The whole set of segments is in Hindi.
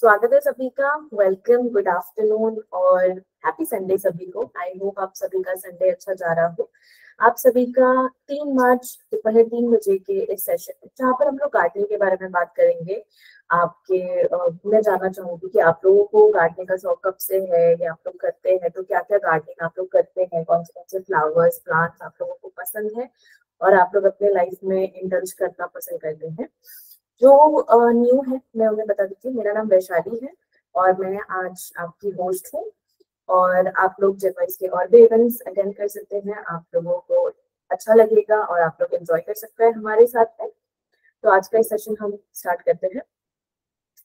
स्वागत है सभी का। वेलकम, गुड आफ्टरनून और हैप्पी संडे सभी को। आई होप आप सभी का संडे अच्छा जा रहा हो। आप सभी का 3 मार्च दोपहर 3 बजे के इस सेशन में, जहाँ पर हम लोग गार्डनिंग के बारे में बात करेंगे। मैं जानना चाहूंगी कि आप लोगों को गार्डनिंग का शौक कब से है, या आप लोग करते हैं तो क्या क्या गार्डनिंग आप लोग करते हैं, कौन से फ्लावर्स प्लांट्स आप लोगों को पसंद है और आप लोग अपने लाइफ में इंडल्ज करना पसंद करते हैं। जो न्यू है मैं उन्हें बता देती हूँ। मेरा नाम वैशाली है और मैं आज आपकी होस्ट हूँ। और आप लोग जब इसके और भी इवेंट्स अटेंड कर सकते हैं, आप लोगों को अच्छा लगेगा और आप लोग एंजॉय कर सकते हैं हमारे साथ में। तो आज का इस सेशन हम स्टार्ट करते हैं।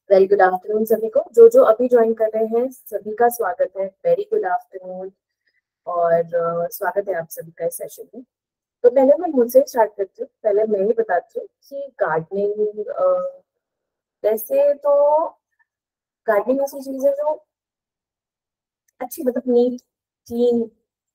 वेरी गुड आफ्टरनून सभी को। जो अभी ज्वाइन कर रहे हैं सभी का स्वागत है। वेरी गुड आफ्टरनून और स्वागत है आप सभी का इस सेशन में। तो पहले मैं मुझसे स्टार्ट करती हूँ। पहले मैं ही बताती हूँ कि गार्डनिंग वैसे तो गार्डनिंग ऐसी चीज है जो अच्छी, मतलब नीट क्लीन,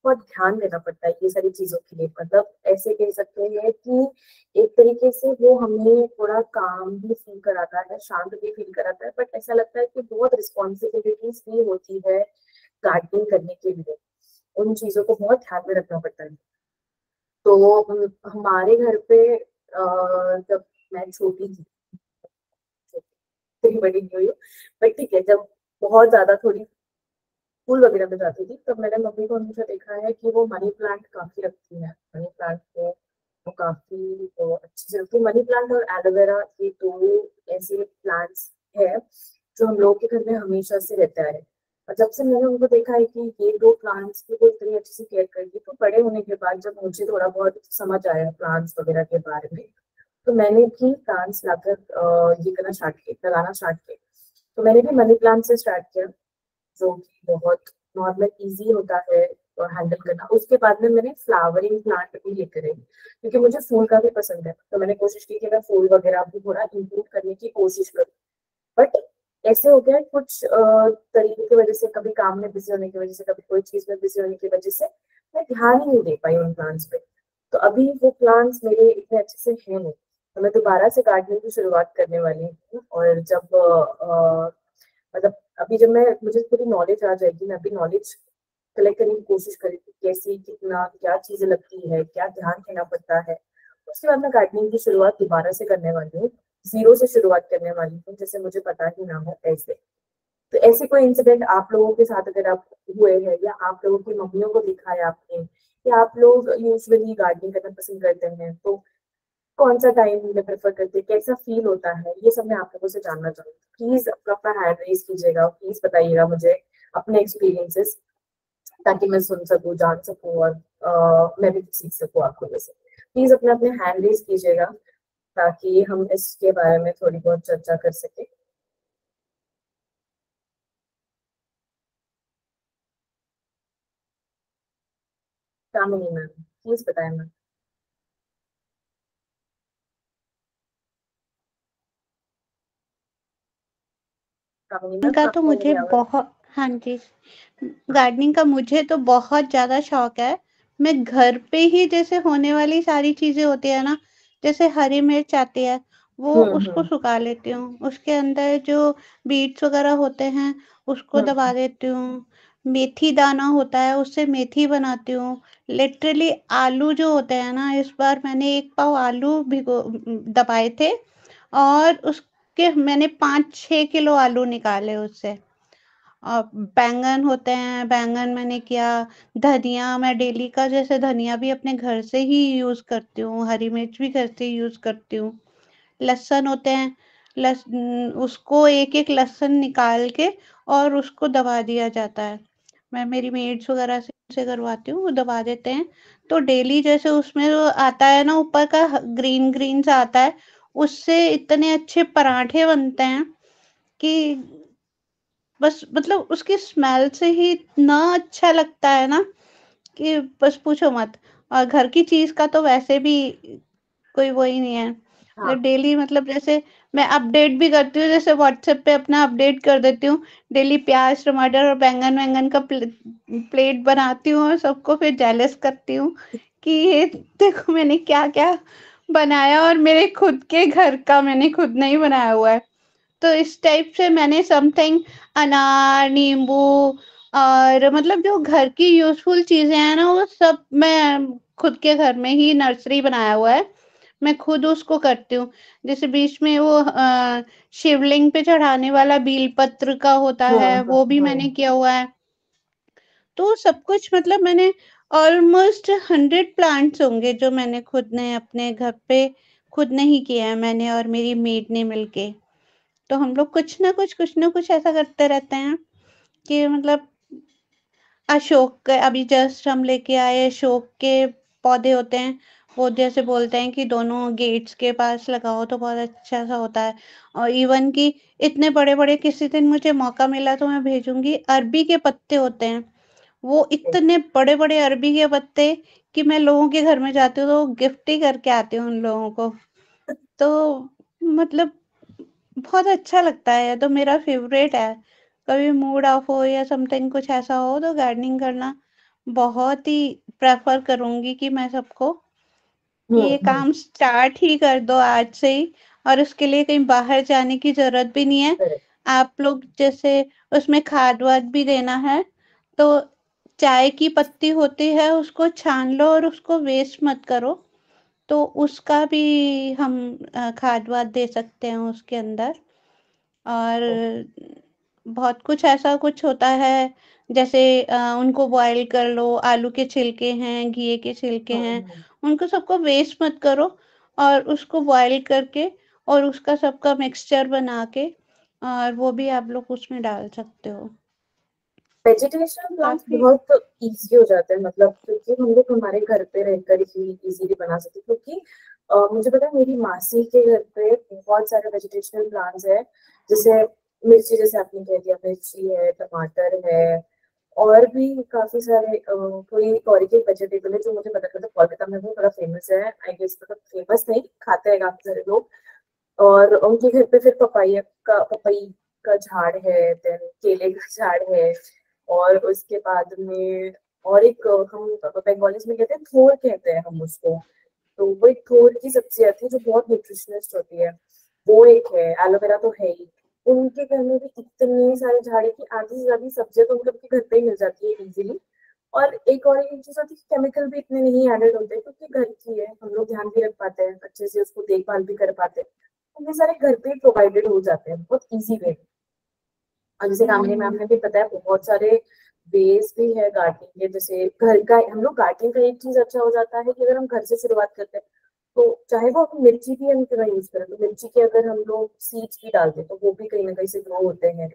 बहुत ध्यान देना पड़ता है ये सारी चीजों के लिए। मतलब ऐसे कह सकते हैं कि एक तरीके से वो हमें थोड़ा काम भी फील कराता है, शांत भी फील कराता है, बट ऐसा लगता है कि बहुत रिस्पॉन्सिबिलिटीज भी होती है गार्डनिंग करने के लिए। उन चीजों को बहुत ध्यान में रखना पड़ता है। तो हमारे घर पे जब मैं छोटी थी, इतनी बड़ी नहीं हुई हूँ, बट ठीक है, जब बहुत ज्यादा थोड़ी स्कूल वगैरह में जाती थी तब मैंने मम्मी को हमेशा देखा है कि वो मनी प्लांट काफी रखती है। मनी प्लांट को वो काफी अच्छे से रखती है। मनी प्लांट और एलोवेरा, ये दो ऐसे प्लांट्स है जो हम लोग के घर में हमेशा से रहता है। और जब से मैंने उनको देखा है कि ये दो प्लांट्स की वो इतनी अच्छे से केयर करती, तो बड़े होने के बाद जब मुझे थोड़ा बहुत समझ आया प्लांट्स वगैरह के बारे में, तो मैंने भी प्लांट्स लाकर ये करना स्टार्ट किया, लगाना स्टार्ट किया। तो मैंने भी मनी प्लांट से स्टार्ट किया, जो कि बहुत नॉर्मल इजी होता है हैंडल करना। उसके बाद में मैंने फ्लावरिंग प्लांट भी लेकर आई, क्योंकि मुझे फूल का भी पसंद है। तो मैंने कोशिश की कि मैं फूल वगैरह भी थोड़ा इंक्लूड करने की कोशिश करूँ। बट ऐसे हो गया कुछ तरीके की वजह से, कभी काम में बिजी होने की वजह से, कभी कोई चीज में बिजी होने की वजह से मैं ध्यान ही नहीं दे पाई उन प्लांट्स पे। तो अभी वो प्लांट्स मेरे इतने अच्छे से हैं नहीं। तो मैं दोबारा से गार्डनिंग की शुरुआत करने वाली हूँ। और जब मतलब अभी जब मैं मुझे पूरी नॉलेज आ जाएगी, मैं अभी नॉलेज कलेक्ट करने की कोशिश करूँगी, कैसे कितना क्या चीजें लगती है, क्या ध्यान देना पड़ता है। उसके बाद मैं गार्डनिंग की शुरुआत दोबारा से करने वाली हूँ, जीरो से शुरुआत करने वाली हूँ, जैसे मुझे पता ही ना हो ऐसे। तो ऐसे कोई इंसिडेंट आप लोगों के साथ अगर आप हुए हैं, या आप लोगों की मम्मियों को देखा है आपने, या आप लोग यूजुअली गार्डनिंग करना पसंद करते हैं, तो कौन सा टाइम में प्रेफर करते हैं, कैसा फील होता है, ये सब मैं आप लोगों से जानना चाहूंगी। प्लीज अपना हैंड रेज कीजिएगा, प्लीज बताइएगा मुझे अपने एक्सपीरियंसेस, ताकि मैं सुन सकूं, जान सकूं और मैं भी सीख सकूं आप लोगों से। प्लीज अपने अपने हैंड रेज कीजिएगा ताकि हम इसके बारे में थोड़ी बहुत चर्चा कर सके। कामिनी मैम, प्लीज बताएं मैम। कामिनी मैम, का तो आपको मेरी मुझे आवाज? बहुत हाँ जी, गार्डनिंग का मुझे तो बहुत ज़्यादा शौक है। मैं घर पे ही जैसे होने वाली सारी चीज़ें होती है ना, जैसे हरी मिर्च आती है, वो उसको हम्म। सुखा लेती हूँ। उसके अंदर जो बीट्स वगैरह होते हैं, उसको दबा हम्म। देती हूँ। मेथी दाना होता है, उससे मेथी बनाती हूँ। लिटरली आलू जो होते हैं ना, इस बार मैंने 1 पाव आलू दबाए थे और उसके मैंने 5-6 किलो आलू निकाले उससे। और बैंगन होते हैं, बैंगन मैंने किया। धनिया मैं डेली का जैसे धनिया भी अपने घर से ही यूज़ करती हूँ, हरी मिर्च भी घर से यूज़ करती हूँ। लहसुन होते हैं, उसको एक-एक लहसुन निकाल के और उसको दबा दिया जाता है। मैं मेरी मेड्स वगैरह से करवाती हूँ, वो दबा देते हैं। तो डेली जैसे उसमें जो आता है ना ऊपर का ग्रीन ग्रीन सा आता है, उससे इतने अच्छे पराठे बनते हैं कि बस मतलब उसकी स्मेल से ही इतना अच्छा लगता है ना कि बस पूछो मत। और घर की चीज़ का तो वैसे भी कोई वो ही नहीं है। हाँ। डेली मतलब जैसे मैं अपडेट भी करती हूँ, जैसे व्हाट्सएप पे अपना अपडेट कर देती हूँ। डेली प्याज टमाटर और बैंगन वैंगन का प्लेट बनाती हूँ और सबको फिर जेलस करती हूँ कि ये देखो मैंने क्या क्या बनाया, और मेरे खुद के घर का मैंने खुद नहीं बनाया हुआ है। तो इस टाइप से मैंने समथिंग अनार, नींबू और मतलब जो घर की यूज़फुल चीज़ें हैं ना, वो सब मैं खुद के घर में ही नर्सरी बनाया हुआ है। मैं खुद उसको करती हूँ। जैसे बीच में वो शिवलिंग पे चढ़ाने वाला बीलपत्र का होता है, हाँ वो भी मैंने किया हुआ है। तो सब कुछ मतलब मैंने ऑलमोस्ट 100 प्लांट्स होंगे जो मैंने खुद ने अपने घर पे खुद ने ही किया है, मैंने और मेरी मेड ने मिलके। तो हम लोग कुछ ना कुछ ऐसा करते रहते हैं कि मतलब अशोक के अभी जस्ट हम लेके आए, अशोक के पौधे होते हैं, वो जैसे बोलते हैं कि दोनों गेट्स के पास लगाओ तो बहुत अच्छा सा होता है। और इवन कि इतने बड़े बड़े किसी दिन मुझे मौका मिला तो मैं भेजूंगी, अरबी के पत्ते होते हैं, वो इतने बड़े बड़े अरबी के पत्ते कि मैं लोगों के घर में जाती हूँ तो गिफ्ट ही करके आती हूँ उन लोगों को। तो मतलब बहुत अच्छा लगता है, तो मेरा फेवरेट है। कभी मूड ऑफ हो या समथिंग कुछ ऐसा हो तो गार्डनिंग करना बहुत ही प्रेफर करूंगी कि मैं सबको कि ये हम्म। काम स्टार्ट ही कर दो आज से ही। और उसके लिए कहीं बाहर जाने की जरूरत भी नहीं है। करेक्ट। आप लोग जैसे उसमें खाद वाद भी देना है तो चाय की पत्ती होती है, उसको छान लो और उसको वेस्ट मत करो। तो उसका भी हम खाद वाद दे सकते हैं उसके अंदर। और बहुत कुछ ऐसा कुछ होता है, जैसे उनको बॉईल कर लो, आलू के छिलके हैं, घिए के छिलके हैं, हम्म। उनको सबको वेस्ट मत करो और उसको बॉईल करके और उसका सबका मिक्सचर बना के और वो भी आप लोग उसमें डाल सकते हो। वेजिटेशन प्लांट्स काफी बहुत इजी हो जाते हैं, मतलब क्योंकि हम लोग हमारे घर पे रहकर ही इजीली बना सकते हैं, क्योंकि मुझे पता है मेरी मासी के घर पे बहुत सारे वेजिटेशनल प्लांट्स है। जैसे मिर्ची, जैसे आपने कह दिया, मिर्ची है, टमाटर है, और भी काफी सारे कोई और एक वेजिटेबल है जो मुझे पता करता है कोलकाता में वो बड़ा फेमस है, आई गेस, मतलब फेमस नहीं, खाते हैं काफी सारे लोग। और उनके घर पे फिर पपाई का झाड़ है, देन केले का झाड़ है, और उसके बाद में और एक हम बंगालीज में कहते हैं थोर, कहते हैं हम उसको। तो वो एक थोर की सब्जी आती है जो बहुत न्यूट्रिशनिस्ट होती है, वो एक है। एलोवेरा तो है ही। उनके घर में भी इतने सारे झाड़ है कि आधी से ज्यादा सब्जियां तो उनके घर पे ही मिल जाती है इजीली। और एक चीज होती है, केमिकल भी इतने नहीं एडेड होते क्योंकि घर की है, हम लोग ध्यान भी रख पाते हैं अच्छे से, उसको देखभाल भी कर पाते हैं, तो ये सारे घर पे ही प्रोवाइडेड हो जाते हैं बहुत इजी वे। और जैसे कामिनी मैम हम्म। ने भी बताया, बहुत सारे वेज भी है गार्डनिंग के। जैसे घर का हम लोग गार्डनिंग का एक चीज अच्छा हो जाता है कि अगर हम घर से शुरुआत करते हैं, तो चाहे वो हम मिर्ची भी हम क्यों यूज करें, तो मिर्ची के अगर हम लोग सीड्स भी डालते हैं तो वो भी कहीं ना कहीं से ग्रो होते हैं।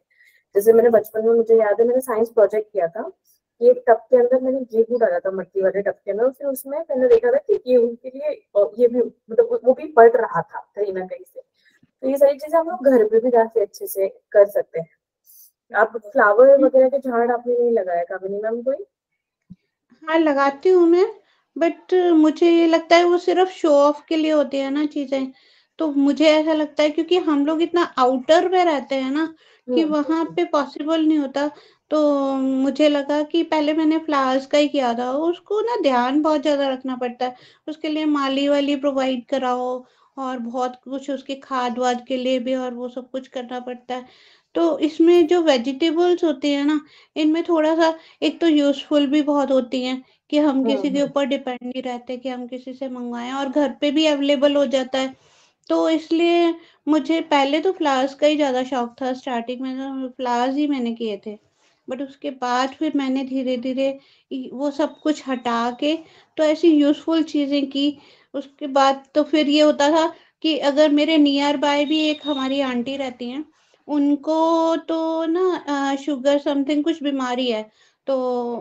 जैसे मैंने बचपन में, मुझे याद है मैंने साइंस प्रोजेक्ट किया था, कि एक टब के अंदर मैंने गेहूं डाला था, मट्टी वाले टब के अंदर, फिर उसमें मैंने देखा था कि गेहूं के लिए ये भी, मतलब वो भी बढ़ रहा था कहीं ना कहीं से। तो ये सारी चीजें हम लोग घर पे भी काफी अच्छे से कर सकते हैं। आप फ्लावर वगैरह के झाड़ आपने नहीं लगाया कामिनी मैम कोई? हाँ, लगाती हूँ मैं, बट मुझे ये लगता है वो सिर्फ शो ऑफ के लिए होती है ना चीज़ें। तो मुझे ऐसा लगता है क्योंकि हम लोग इतना आउटर में रहते हैं ना कि वहाँ हम्म। पे पॉसिबल नहीं होता। तो मुझे लगा कि पहले मैंने फ्लावर्स का ही किया था, उसको ना ध्यान बहुत ज़्यादा रखना पड़ता है। उसके लिए माली वाली प्रोवाइड कराओ और बहुत कुछ उसके खाद वाद के लिए भी और वो सब कुछ करना पड़ता है। तो इसमें जो वेजिटेबल्स होती है ना, इनमें थोड़ा सा एक तो यूज़फुल भी बहुत होती हैं कि हम किसी के हम्म। ऊपर डिपेंड नहीं रहते कि हम किसी से मंगवाएँ और घर पे भी अवेलेबल हो जाता है। तो इसलिए मुझे पहले तो फ्लावर्स का ही ज़्यादा शौक था, स्टार्टिंग में तो फ्लावर्स ही मैंने किए थे। बट उसके बाद फिर मैंने धीरे-धीरे वो सब कुछ हटा के तो ऐसी यूज़फुल चीज़ें की। उसके बाद तो फिर ये होता था कि अगर मेरे नियर बाय भी एक हमारी आंटी रहती हैं, उनको तो ना शुगर समथिंग कुछ बीमारी है। तो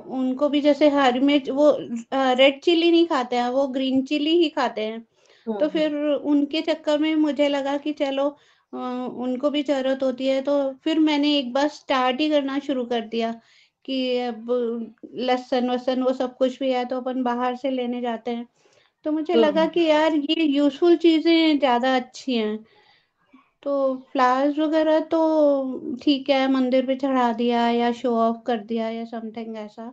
उनको भी जैसे हरी मिर्च वो रेड चिली नहीं खाते हैं, वो ग्रीन चिली ही खाते हैं। तो हम्म। फिर उनके चक्कर में मुझे लगा कि चलो उनको भी ज़रूरत होती है, तो फिर मैंने एक बार स्टार्ट ही करना शुरू कर दिया कि अब लहसुन-वहसुन वो सब कुछ भी है तो अपन बाहर से लेने जाते हैं। तो मुझे लगा हम्म। कि यार ये यूज़फुल चीज़ें ज़्यादा अच्छी हैं। तो फ्लावर्स वगैरह तो ठीक है, मंदिर पे चढ़ा दिया या शो ऑफ कर दिया या समथिंग ऐसा।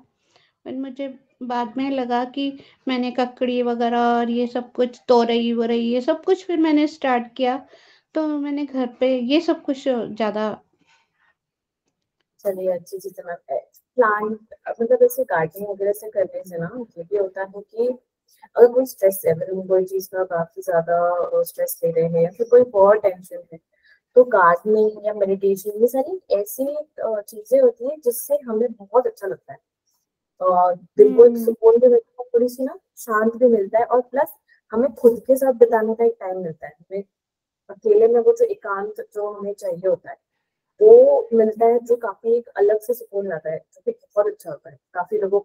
पर मुझे बाद में लगा कि मैंने ककड़ी वगैरह और ये सब कुछ तोरई वोरई ये सब कुछ फिर मैंने स्टार्ट किया। तो मैंने घर पे ये सब कुछ ज़्यादा। चलिए अच्छी चीज है मैम। प्लांट मतलब ऐसे गार्डनिंग वगैरह से करने से ना ये भी होता है कि अगर कोई स्ट्रेस है, अगर हम कोई चीज का काफी ज्यादा स्ट्रेस ले रहे हैं या फिर कोई बहुत टेंशन है, तो गार्डनिंग या मेडिटेशन ये सारी ऐसी चीजें होती है जिससे हमें बहुत अच्छा लगता है और दिल को एक हुँ, सुकून भी मिलता है, थोड़ी सी ना शांत भी मिलता है, और प्लस हमें खुद के साथ बिताने का एक टाइम मिलता है। हमें अकेले में वो जो एकांत जो हमें चाहिए होता है वो मिलता है, जो काफी एक अलग से सुकून लाता है, जो कि बहुत अच्छा होता है। काफी लोगों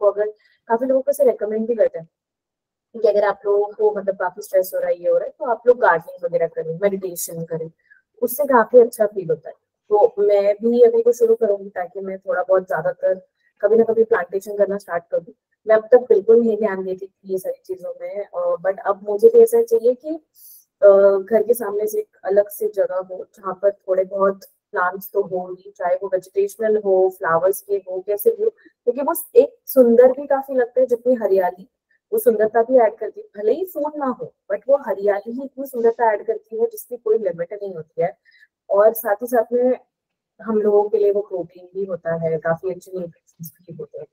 को इसे रेकमेंड भी करते हैं कि अगर आप लोगों को मतलब काफी स्ट्रेस हो रहा है, ये हो रहा है, तो आप लोग गार्डनिंग वगैरह करें, मेडिटेशन करें, उससे काफी अच्छा फील होता है। तो मैं भी अभी को शुरू करूंगी ताकि मैं थोड़ा बहुत ज्यादातर कभी ना कभी प्लांटेशन करना स्टार्ट कर दूं। मैं अब तक बिल्कुल नहीं ध्यान देती थी ये सारी चीजों में, बट अब मुझे भी ऐसा चाहिए कि घर के सामने से एक अलग से जगह हो जहाँ पर थोड़े बहुत प्लांट्स तो हो ही, चाहे वो वेजिटेशनल हो, फ्लावर्स के हो, कैसे भी हो, क्योंकि वो एक सुंदर भी काफी लगता है। जितनी हरियाली वो सुंदरता भी ऐड करती है, भले ही फूल ना हो बट वो हरियाली ही इतनी सुंदरता ऐड करती है जिसकी कोई लिमिट नहीं होती है। और साथ ही साथ में हम लोगों के लिए वो प्रोटीन भी होता है, काफी अच्छे न्यूट्रिशंस भी होते हैं।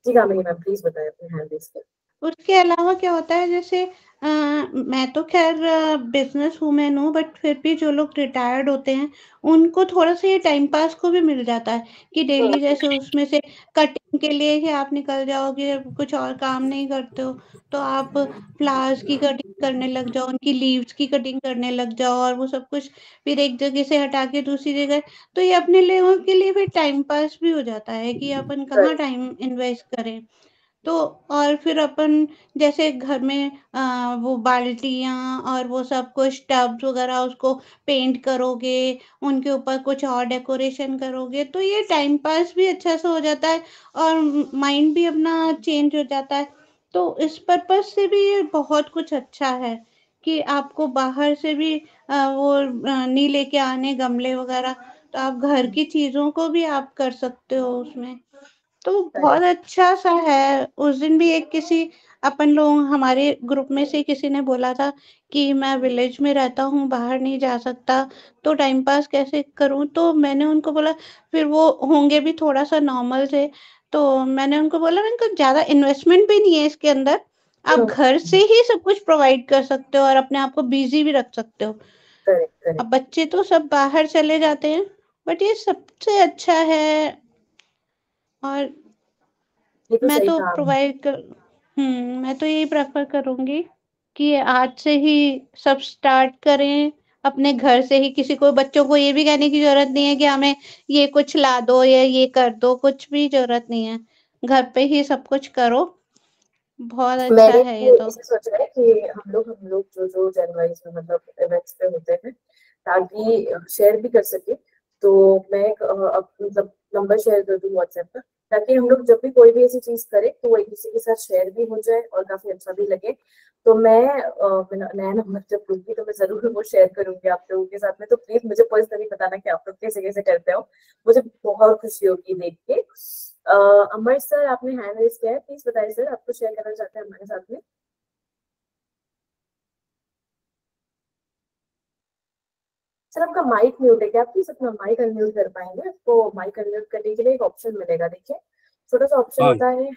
जी कामिनी मैम प्लीज बताएं अपने हैंड रेस पे। उसके अलावा क्या होता है जैसे मैं तो ख़ैर बिज़नेस वूमेन हूँ, बट फिर भी जो लोग रिटायर्ड होते हैं, उनको थोड़ा-सा ये टाइम पास को भी मिल जाता है कि डेली जैसे उसमें से कटिंग के लिए ही आप निकल जाओगे, कुछ और काम नहीं करते हो, तो आप फ्लावर्स की कटिंग करने लग जाओ, उनकी लीव्स की कटिंग करने लग जाओ और वो सब कुछ फिर एक जगह से हटा के दूसरी जगह, तो ये अपने लोगों के लिए फिर टाइम पास भी हो जाता है कि अपन कहाँ टाइम इन्वेस्ट करें। तो और फिर अपन जैसे घर में वो बाल्टियाँ और वो सब कुछ टब्स वगैरह उसको पेंट करोगे, उनके ऊपर कुछ और डेकोरेशन करोगे, तो ये टाइम पास भी अच्छा से हो जाता है और माइंड भी अपना चेंज हो जाता है। तो इस पर्पज़ से भी ये बहुत कुछ अच्छा है कि आपको बाहर से भी वो नहीं लेके आने गमले वगैरह, तो आप घर की चीज़ों को भी आप कर सकते हो उसमें। तो बहुत करेक्ट। अच्छा सा है। उस दिन भी एक किसी अपन लोग हमारे ग्रुप में से किसी ने बोला था कि मैं विलेज में रहता हूँ, बाहर नहीं जा सकता, तो टाइम पास कैसे करूँ? तो मैंने उनको बोला, फिर वो होंगे भी थोड़ा-सा नॉर्मल से, तो मैंने उनको बोला, मैंने कहा ज़्यादा इन्वेस्टमेंट भी नहीं है इसके अंदर। आप घर से ही सब कुछ प्रोवाइड कर सकते हो और अपने आप को बिज़ी भी रख सकते हो। करेक्ट अब करेक्ट। बच्चे तो सब बाहर चले जाते हैं, बट ये सबसे अच्छा है। और ये तो मैं सही तो कहा आपने। प्रोवाइड कर मैं तो यही प्रेफ़र करूँगी कि आज से ही सब स्टार्ट करें, अपने घर से ही। किसी को बच्चों को ये भी कहने की ज़रूरत नहीं है कि हमें ये कुछ ला दो या ये कर दो, कुछ भी ज़रूरत नहीं है। घर पे ही सब कुछ करो, बहुत अच्छा मैंने है भी ये तो। इसे सोचा है कि हम लोग जो जो जनवरी में मतलब इवेंट्स पे होते हैं ताकि शेयर भी कर सके। तो मैं मतलब नंबर शेयर कर दूँ व्हाट्सएप पर, ताकि हम लोग जब भी कोई भी ऐसी चीज करे तो वो एक दूसरे के साथ शेयर भी हो जाए और काफी अच्छा भी लगे। तो मैं मेरा नया नंबर जब लूंगी तो मैं जरूर वो शेयर करूंगी आप लोगों के साथ में। तो प्लीज मुझे पर्सनली बताना कि आप लोग कैसे कैसे करते हो, मुझे बहुत खुशी होगी देख के। अमर सर आपने हैंड रेज किया है, प्लीज बताइए सर, आपको शेयर करना चाहते हैं हमारे साथ में। सर आपका माइक म्यूट है क्या? आप प्लीज अपना माइक अनम्यूट कर पाएंगे? आपको माइक अनम्यूट करने के लिए एक ऑप्शन मिलेगा, देखिए छोटा सा ऑप्शन हाँ होता है।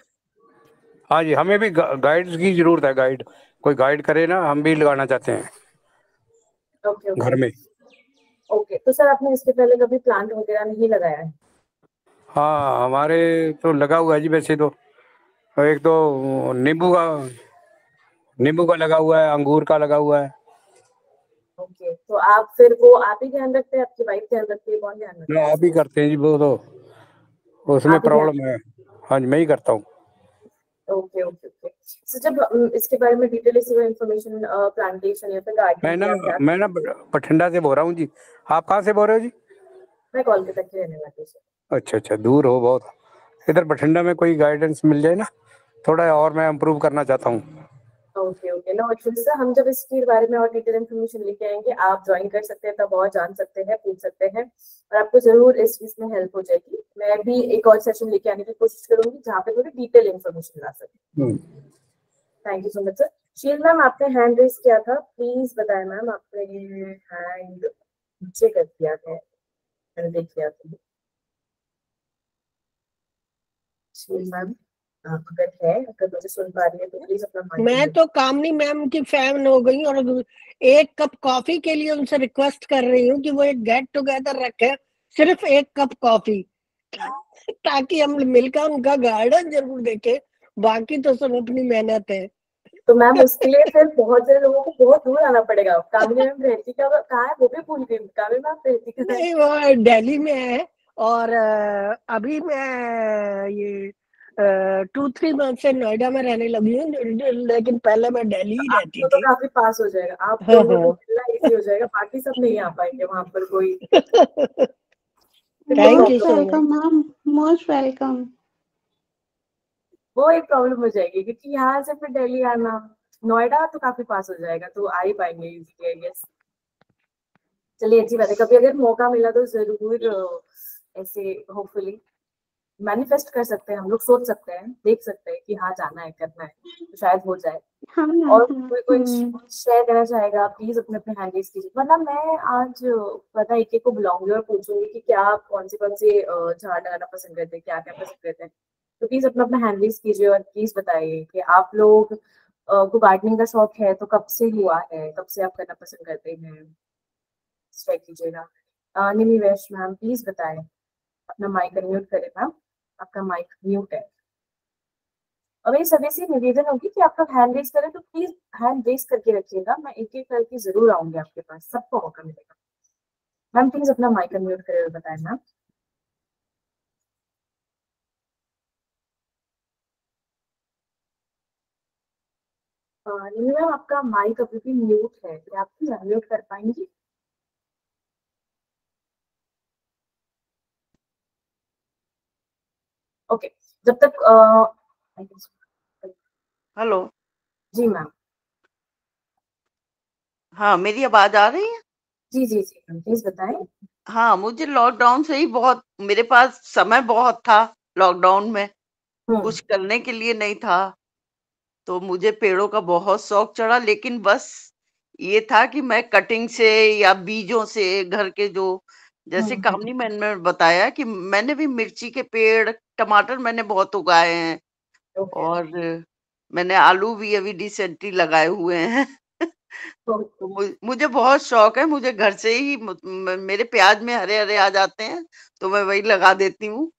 हाँ जी, हमें भी गाइड्स की जरूरत है। गाइड, कोई गाइड करे ना, हम भी लगाना चाहते हैं ओके ओके। घर में। ओके तो सर आपने इसके पहले कभी प्लांट वगैरह नहीं लगाया है? हाँ, हमारे तो लगा हुआ है जी वैसे तो। एक तो नींबू का लगा हुआ है, अंगूर का लगा हुआ है। ओके तो आप फिर वो आप ही ध्यान रखते हैं, आपकी वाइफ ध्यान रखती है, कौन ध्यान ना, रखता है आप ही इसको? करते हैं जी वो तो, उसमें आप ही ध्यान। प्रॉब्लम है। हाँ जी, मैं ही करता हूँ। Okay okay okay. सर जब इसके बारे में डिटेल से इन्फॉर्मेशन प्लांटेशन या फिर गार्डनिंग मैं ना की आप क्या? मैं ना बठिंडा से बोल रहा हूँ जी। आप कहाँ से बोल रहे हो जी? मैं कोलकाता की रहने वाली हूँ सर। अच्छा अच्छा, दूर हो बहुत। इधर बठिंडा में कोई गाइडेंस मिल जाए ना, थोड़ा और मैं इम्प्रूव करना चाहता हूँ। Okay okay no issues sir, हम जब इसके बारे में और डिटेल इन्फॉर्मेशन लेके आएंगे आप ज्वाइन कर सकते हैं, तब और जान सकते हैं, पूछ सकते हैं, और आपको जरूर इस चीज में हेल्प हो जाएगी। मैं भी एक और सेशन लेके आने की कोशिश करूंगी जहाँ पे थोड़ी डिटेल इन्फॉर्मेशन ला सके। Hmm. Thank you so much sir. Sheel ma'am आपने हैंड रेस किया था, प्लीज बताएं मैम आपने हैंड नीचे कर दिया है, मैंने देख लिया था। जी मैम, अगर है, अगर मुझे सुन पा रही है तो प्लीज अपना माइक। मैं तो कामनी मैम की फैन हो गई और एक कप कॉफी के लिए उनसे रिक्वेस्ट कर रही हूँ कि वो एक गेट टुगेदर रखे, सिर्फ एक कप कॉफी, ताकि हम मिलकर उनका गार्डन जरूर देखें। बाकी तो सब अपनी मेहनत है। तो मैम उसके लिए फिर बहुत सारे लोगों को बहुत दूर आना पड़ेगा। कामिनी मैम रहती कहाँ है वो भी भूल गई। कामिनी मैम रहती कहाँ है? नहीं, वो दिल्ली में है और अभी मैं ये 2-3 मंथ से नोएडा में रहने लगी हूँ, लेकिन पहले मैं दिल्ली ही रहती आपको तो थी। काफी पास हो जाएगा, आप हाँ, दोनों को हाँ। मिलना इजी हो जाएगा, बाकी सब नहीं आ पाएंगे वहां पर कोई। Thank you most so welcome much. Ma'am, most welcome. वो एक प्रॉब्लम हो जाएगी क्योंकि यहाँ से फिर दिल्ली आना, नोएडा तो काफी पास हो जाएगा तो आ ही पाएंगे इजीली आई गेस। चलिए अच्छी बात है, कभी अगर मौका मिला तो जरूर ऐसे होपफुली मैनिफेस्ट कर सकते हैं हम लोग, सोच सकते हैं, देख सकते हैं कि हाँ जाना है, करना है, तो शायद हो जाए। हाँ और मैम। कोई कोई शेयर करना चाहेगा प्लीज अपने अपने हैंडल्स कीजिए, वरना मैं आज पता एक एक को बुलाऊंगी और पूछूंगी कि क्या आप कौन से झाड़ लगाना पसंद करते हैं, क्या क्या पसंद करते हैं। तो प्लीज अपना अपना हैंडल्स कीजिए और प्लीज बताइए कि आप लोग को गार्डनिंग का शौक है तो कब से हुआ है, कब से आप करना पसंद करते हैं, शेयर कीजिएगा। निमी वैश मैम प्लीज बताएं, अपना माइक अनम्यूट करें मैम, आपका माइक म्यूट है। और मेरी सभी से निवेदन होगी कि आप लोग हैंड रेज करें तो प्लीज हैंड रेज करके रखिएगा, मैं एक एक करके जरूर आऊंगी आपके पास, सबको मौका मिलेगा। मैम प्लीज अपना माइक अनम्यूट करें और बताएं मैम। निमी मैम आपका माइक अभी भी म्यूट है, क्या आप प्लीज अनम्यूट कर पाएंगी? ओके, जब तक हेलो। जी मैम। हाँ, मेरी आवाज आ रही है? जी जी जी मैम प्लीज बताएं। हाँ, मुझे लॉकडाउन से ही बहुत, मेरे पास समय बहुत था लॉकडाउन में, कुछ करने के लिए नहीं था, तो मुझे पेड़ों का बहुत शौक चढ़ा। लेकिन बस ये था कि मैं कटिंग से या बीजों से घर के जो, जैसे कामनी मैंने ने बताया कि मैंने भी मिर्ची के पेड़, टमाटर मैंने बहुत उगाए हैं और मैंने आलू भी अभी रिसेंटली लगाए हुए हैं। तो मुझे बहुत शौक है, मुझे घर से ही मेरे प्याज में हरे हरे आ जाते हैं तो मैं वही लगा देती हूँ।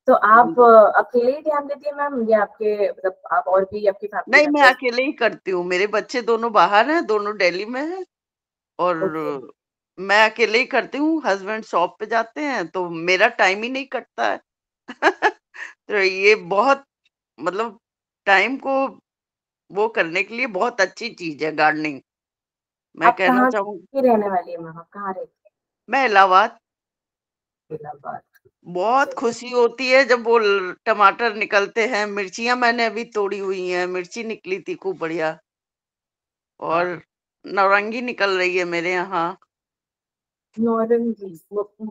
तो आप अकेले ही ध्यान देती है मैम या आपके मतलब आप और भी आपकी फैमिली नहीं, मैं मेंबर्स? अकेले ही करती हूँ, मेरे बच्चे दोनों बाहर हैं, दोनों दिल्ली में हैं और मैं अकेले ही करती हूँ। हस्बैंड शॉप पे जाते हैं तो मेरा टाइम ही नहीं कटता है। तो ये बहुत, मतलब टाइम को वो करने के लिए बहुत अच्छी चीज है गार्डनिंग, मैं आप कहना कहाँ चाहूँ। की रहने वाली है मैम, आप कहाँ रहती मैं इलाहाबाद। है? इलाहाबाद। बहुत खुशी होती है जब वो टमाटर निकलते हैं, मिर्चियां मैंने अभी तोड़ी हुई हैं, मिर्ची निकली थी खूब बढ़िया, और नौरंगी निकल रही है मेरे यहाँ। नौरंगी,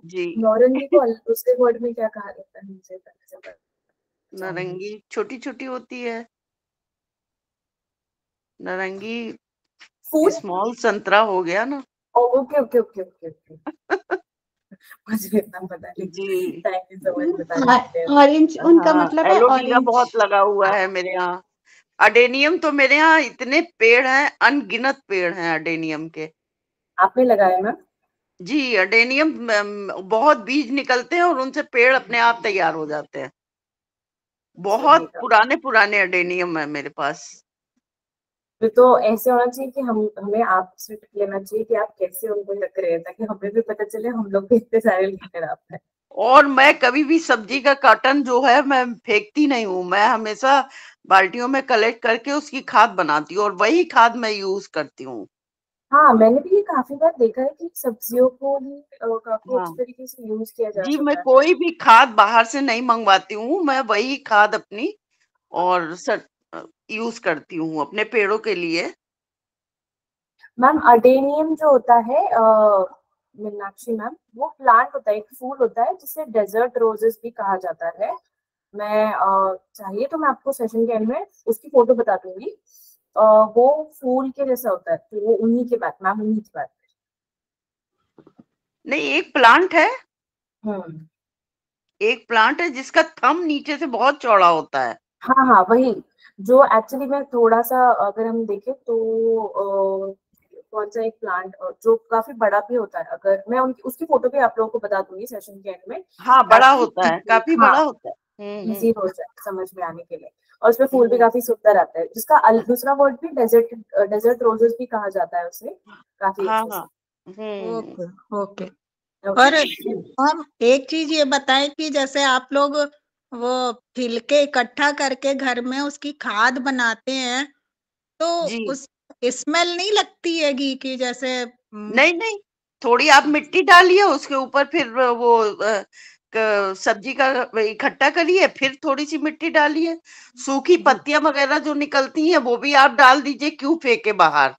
जी, नौरंगी को दूसरे वर्ड में क्या कहा जाता है मुझे पता चला चाहूंगी। नारंगी छोटी छोटी होती है, नारंगी फूल। स्मॉल संतरा हो गया ना। Okay okay okay okay okay, मुझे इतना पता नहीं। जी थैंक यू सो मच बताने के लिए। ऑरेंज उनका हाँ, मतलब है एलोवेरा ऑरेंज। बहुत लगा हुआ है मेरे यहाँ। अडेनियम तो मेरे यहाँ इतने पेड़ हैं, अनगिनत पेड़ हैं अडेनियम के। आपने लगाया मैम? जी, अडेनियम बहुत बीज निकलते हैं और उनसे पेड़ अपने आप तैयार हो जाते हैं। बहुत पुराने पुराने अडेनियम है मेरे पास। फिर तो ऐसे होना चाहिए कि हम हमें आपसे लेना चाहिए कि आप कैसे उनको रख रहे हैं ताकि हमें भी पता चले, हम लोग भी इतने सारे लेकर आते हैं। और मैं कभी भी सब्जी का कार्टन जो है मैं फेंकती नहीं हूँ, मैं हमेशा बाल्टियों में कलेक्ट करके उसकी खाद बनाती हूँ और वही खाद मैं यूज करती हूँ। हाँ मैंने भी ये काफी बार देखा है कि सब्जियों को ही काफी हाँ अच्छी तरीके से यूज किया जा जी, मैं सकता है। कोई भी खाद बाहर से नहीं मंगवाती हूँ, मैं वही खाद अपनी और यूज करती हूँ अपने पेड़ों के लिए। मैम अडेनियम जो होता है मीनाक्षी मैम, वो प्लांट होता है, एक फूल होता है जिसे डेजर्ट रोजेस भी कहा जाता है। मैं चाहिए तो मैं आपको सेशन के एंड में उसकी फोटो बता दूंगी। वो फूल के जैसा होता है, तो वो उन्हीं के बात मैम, उन्हीं की बात। नहीं, एक प्लांट है, हम्म। एक प्लांट है जिसका थंब नीचे से बहुत चौड़ा होता है। हाँ हाँ, वही जो एक्चुअली में थोड़ा सा अगर हम देखें तो कौन सा एक प्लांट जो काफी बड़ा भी होता है, अगर मैं उनकी उसकी फोटो भी आप लोगों को बता दूंगी सेशन के एंड में, हाँ, बड़ा ताकि होता है, काफी हाँ बड़ा होता है। इजी हो जाए समझ में आने के लिए। और उसमें फूल भी काफी सुंदर आता है, जिसका दूसरा वर्ड भी डेजर्ट रोजेस भी कहा जाता है उसे, काफी हाँ अच्छे हाँ। से। Okay okay. ओके। और हम एक चीज ये बताएं कि जैसे आप लोग वो छिलके इकट्ठा करके घर में उसकी खाद बनाते हैं, तो जी, उस स्मेल नहीं लगती है घी की? जैसे नहीं नहीं, थोड़ी आप मिट्टी डालिए उसके ऊपर, फिर वो सब्जी का इकट्ठा करिए, फिर थोड़ी सी मिट्टी डालिए, सूखी पत्तियां वगैरह जो निकलती हैं वो भी आप डाल दीजिए, क्यों फेंके बाहर,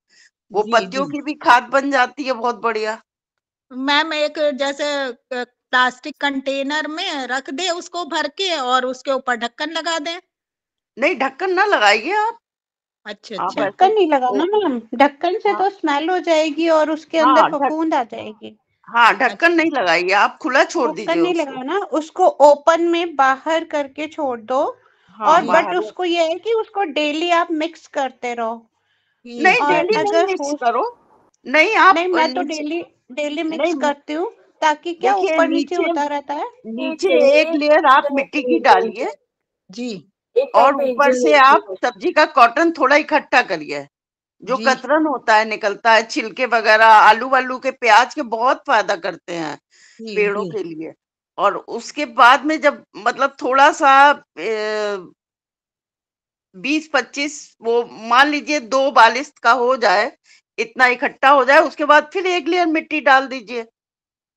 वो जी पत्तियों जी की भी खाद बन जाती है बहुत बढ़िया। मैम, एक जैसे प्लास्टिक कंटेनर में रख दे उसको भर के और उसके ऊपर ढक्कन लगा दें? नहीं, ढक्कन ना लगाइए आप अच्छा आप अच्छा। ऐसे ढक्कन नहीं लगाना मैम, ढक्कन से हाँ तो स्मेल हो जाएगी और उसके अंदर हाँ फफूंद आ जाएगी। हाँ, ढक्कन अच्छा नहीं लगाइए, आप खुला छोड़ ढक्कन दीजिए नहीं उसको। लगाना, उसको ओपन में बाहर करके छोड़ दो। हाँ, और बट बाहर। उसको ये है कि उसको डेली आप मिक्स करते रहो। नहीं, ठीक है और डेली नहीं अगर मिक्स हो, करो, नहीं आप नहीं मैं तो नीचे, डेली डेली मिक्स नहीं, करती हूँ, ताकि क्या देखिए ऊपर नीचे नीचे, होता रहता है। नीचे एक एक एक लेयर आप जने मिट्टी पे की एक जने डालिए, जी एक टाइम और पे एक ऊपर जन से एक आप जन होता सब्जी का कॉटन थोड़ा इकट्ठा करिए, जो जी कतरन होता है निकलता है, छिलके वगैरह आलू वालू के प्याज के बहुत फायदा करते हैं जी पेड़ों जी के लिए। और उसके बाद में जब मतलब थोड़ा सा 20-25 वो मान लीजिए 2 का हो जाए, इतना इकट्ठा हो जाए, उसके बाद फिर एक लेयर मिट्टी डाल दीजिए,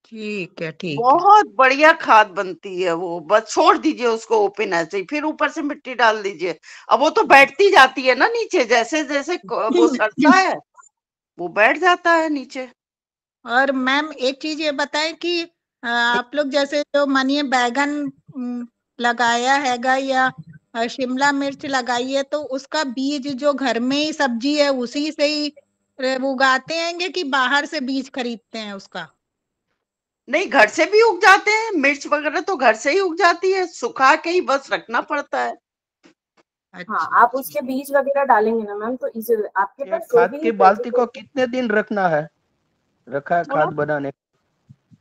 ठीक है ठीक है। बहुत बढ़िया खाद बनती है वो। बस छोड़ दीजिए उसको ओपन ऐसे ही, फिर ऊपर से मिट्टी डाल दीजिए। अब वो तो बैठती जाती है ना नीचे, जैसे जैसे वो सड़ता है वो बैठ जाता है नीचे। और मैम एक चीज ये बताएं कि आप लोग जैसे जो मानिए बैगन लगाया हैगा या शिमला मिर्च लगाई है, तो उसका बीज जो घर में ही सब्जी है उसी से ही उगाते हैं कि बाहर से बीज खरीदते हैं उसका? नहीं, घर से भी उग जाते हैं, मिर्च वगैरह तो घर से ही उग जाती है, सुखा के ही बस रखना पड़ता है। हाँ, अच्छा आप अच्छा। उसके बीज वगैरह डालेंगे ना मैम तो इजी, आपके ये पास जो खाद भी की बाल्टी को वेजिटेबल। कितने दिन रखना है, रखा है थोड़ा खाद बनाने?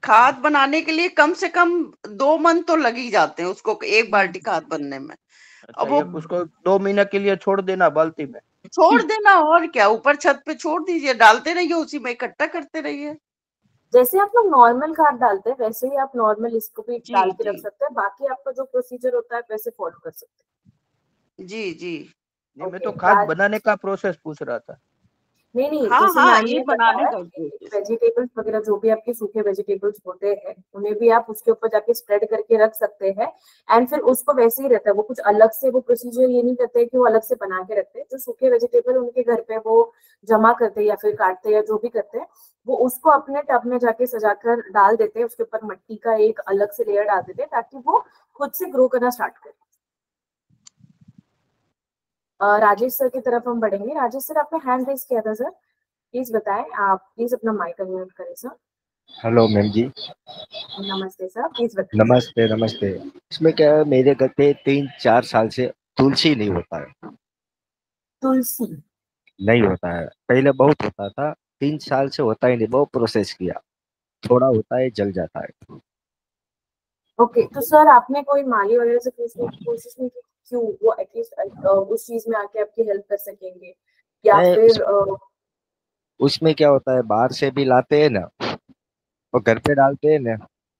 खाद बनाने के लिए कम से कम 2 मन तो लग ही जाते हैं उसको, एक बाल्टी खाद बनने में। अच्छा, अब वो ये उसको 2 महीने के लिए छोड़ देना बाल्टी में? छोड़ देना, और क्या, ऊपर छत पे छोड़ दीजिए, डालते रहिए, उसी में इकट्ठा करते रहिए। जैसे आप लोग नॉर्मल खाद डालते हैं वैसे ही आप नॉर्मल इसको भी जी डाल के जी रख सकते हैं, बाकी आपका जो प्रोसीजर होता है वैसे फॉलो कर सकते जी जी। नहीं, हैं। मैं ओके तो खाद बनाने का प्रोसेस पूछ रहा था। नहीं नहीं, हाँ जैसे हाँ, मैम ये ने बनाने बताया का कि प्रोसेस। वेजिटेबल्स वगैरह जो भी आपके सूखे वेजिटेबल्स होते हैं उन्हें भी आप उसके ऊपर जाके स्प्रेड करके रख सकते हैं। एंड फिर उसको वैसे ही रहता है, वो कुछ अलग से वो प्रोसीजर ये नहीं करते कि वो अलग से बना के रखते हैं। जो सूखे वेजिटेबल उनके घर पे वो जमा करते हैं या फिर काटते हैं या जो भी करते हैं, वो उसको अपने टब में जाके सजाकर डाल देते हैं, उसके ऊपर मिट्टी का एक अलग से लेयर डाल देते हैं ताकि वो खुद से ग्रो करना स्टार्ट करे। राजेश सर की तरफ हम बढ़ेंगे। राजेश सर, आपने हैंड रेज किया था सर, प्लीज बताएं, आप प्लीज अपना माइक अनम्यूट करें सर। हेलो मैम जी। नमस्ते सर, प्लीज बताएं। नमस्ते नमस्ते। इसमें क्या है, मेरे घर पे 3-4 साल से तुलसी नहीं होता है। तुलसी। नहीं होता है, पहले बहुत होता था, 3 साल से होता ही नहीं। बहुत प्रोसेस किया, थोड़ा होता है, जल जाता है। ओके, तो सर आपने कोई माली वगैरह से पूछने की कोशिश नहीं की क्यों वो एटलीस्ट उस चीज में आके आपकी हेल्प कर सकेंगे, या नहीं, फिर उसमें क्या होता है, बाहर से भी लाते हैं ना, और घर पे डालते हैं ना,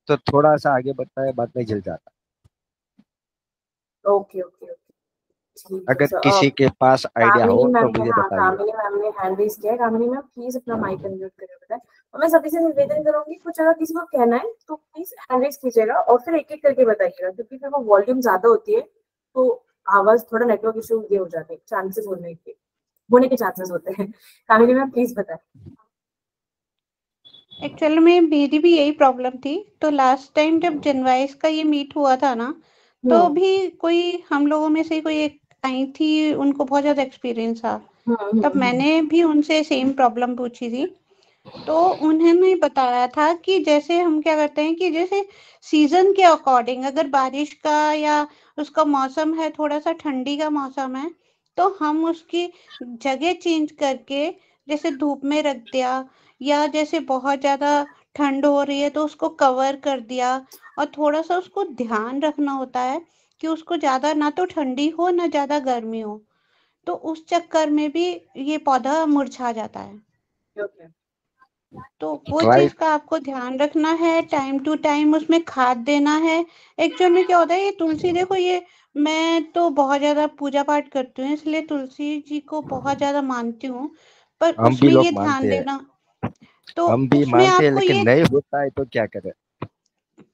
तो थोड़ा सा आगे बढ़ता है, बाद में जल जाता ओके ओके ओके, है। ठीक है अगर सर। किसी के पास आइडिया कामिनी हो तो मैम ने, मुझे हाँ बताइए। कामिनी मैम ने हैंड रेज किया है। कामिनी मैम प्लीज अपना माइक अनम्यूट करके बताएं। और मैं सभी से निवेदन करूंगी, कुछ अगर किसी को कहना है तो प्लीज हैंड रेज कीजिएगा और फिर एक एक करके बताइएगा, क्योंकि फिर वो वॉल्यूम ज्यादा होती है तो आवाज थोड़ा नेटवर्क इशू ये हो जाते हैं, चांसेस होने के चांसेस होते हैं। कामिनी मैम प्लीज बताएं। एक्चुअली में मेरी भी यही प्रॉब्लम थी। तो लास्ट टाइम जब जनवाइस का ये मीट हुआ था ना, तो भी कोई हम लोगों में से कोई एक आई थी, उनको बहुत ज्यादा एक्सपीरियंस था। तब मैंने भी उनसे सेम प्रॉब्लम पूछी थी। तो उन्होंने बताया था कि जैसे हम क्या करते हैं कि जैसे सीजन के अकॉर्डिंग अगर बारिश का या उसका मौसम है, थोड़ा सा ठंडी का मौसम है, तो हम उसकी जगह चेंज करके जैसे धूप में रख दिया, या जैसे बहुत ज्यादा ठंड हो रही है तो उसको कवर कर दिया। और थोड़ा सा उसको ध्यान रखना होता है कि उसको ज्यादा ना तो ठंडी हो ना ज्यादा गर्मी हो, तो उस चक्कर में भी ये पौधा मुरझा जाता है। ओके। तो वो ट्राई चीज का आपको ध्यान रखना है, टाइम टू टाइम उसमें खाद देना है। एक्चुअल में क्या होता है, ये तुलसी देखो, ये मैं तो बहुत ज्यादा पूजा पाठ करती हूँ इसलिए तुलसी जी को बहुत ज्यादा मानती हूँ, पर हम भी उसमें लोग ये ध्यान मानते हैं, देना, तो हम भी उसमें मानते हैं, आपको लेकिन ये नहीं होता है तो क्या करें।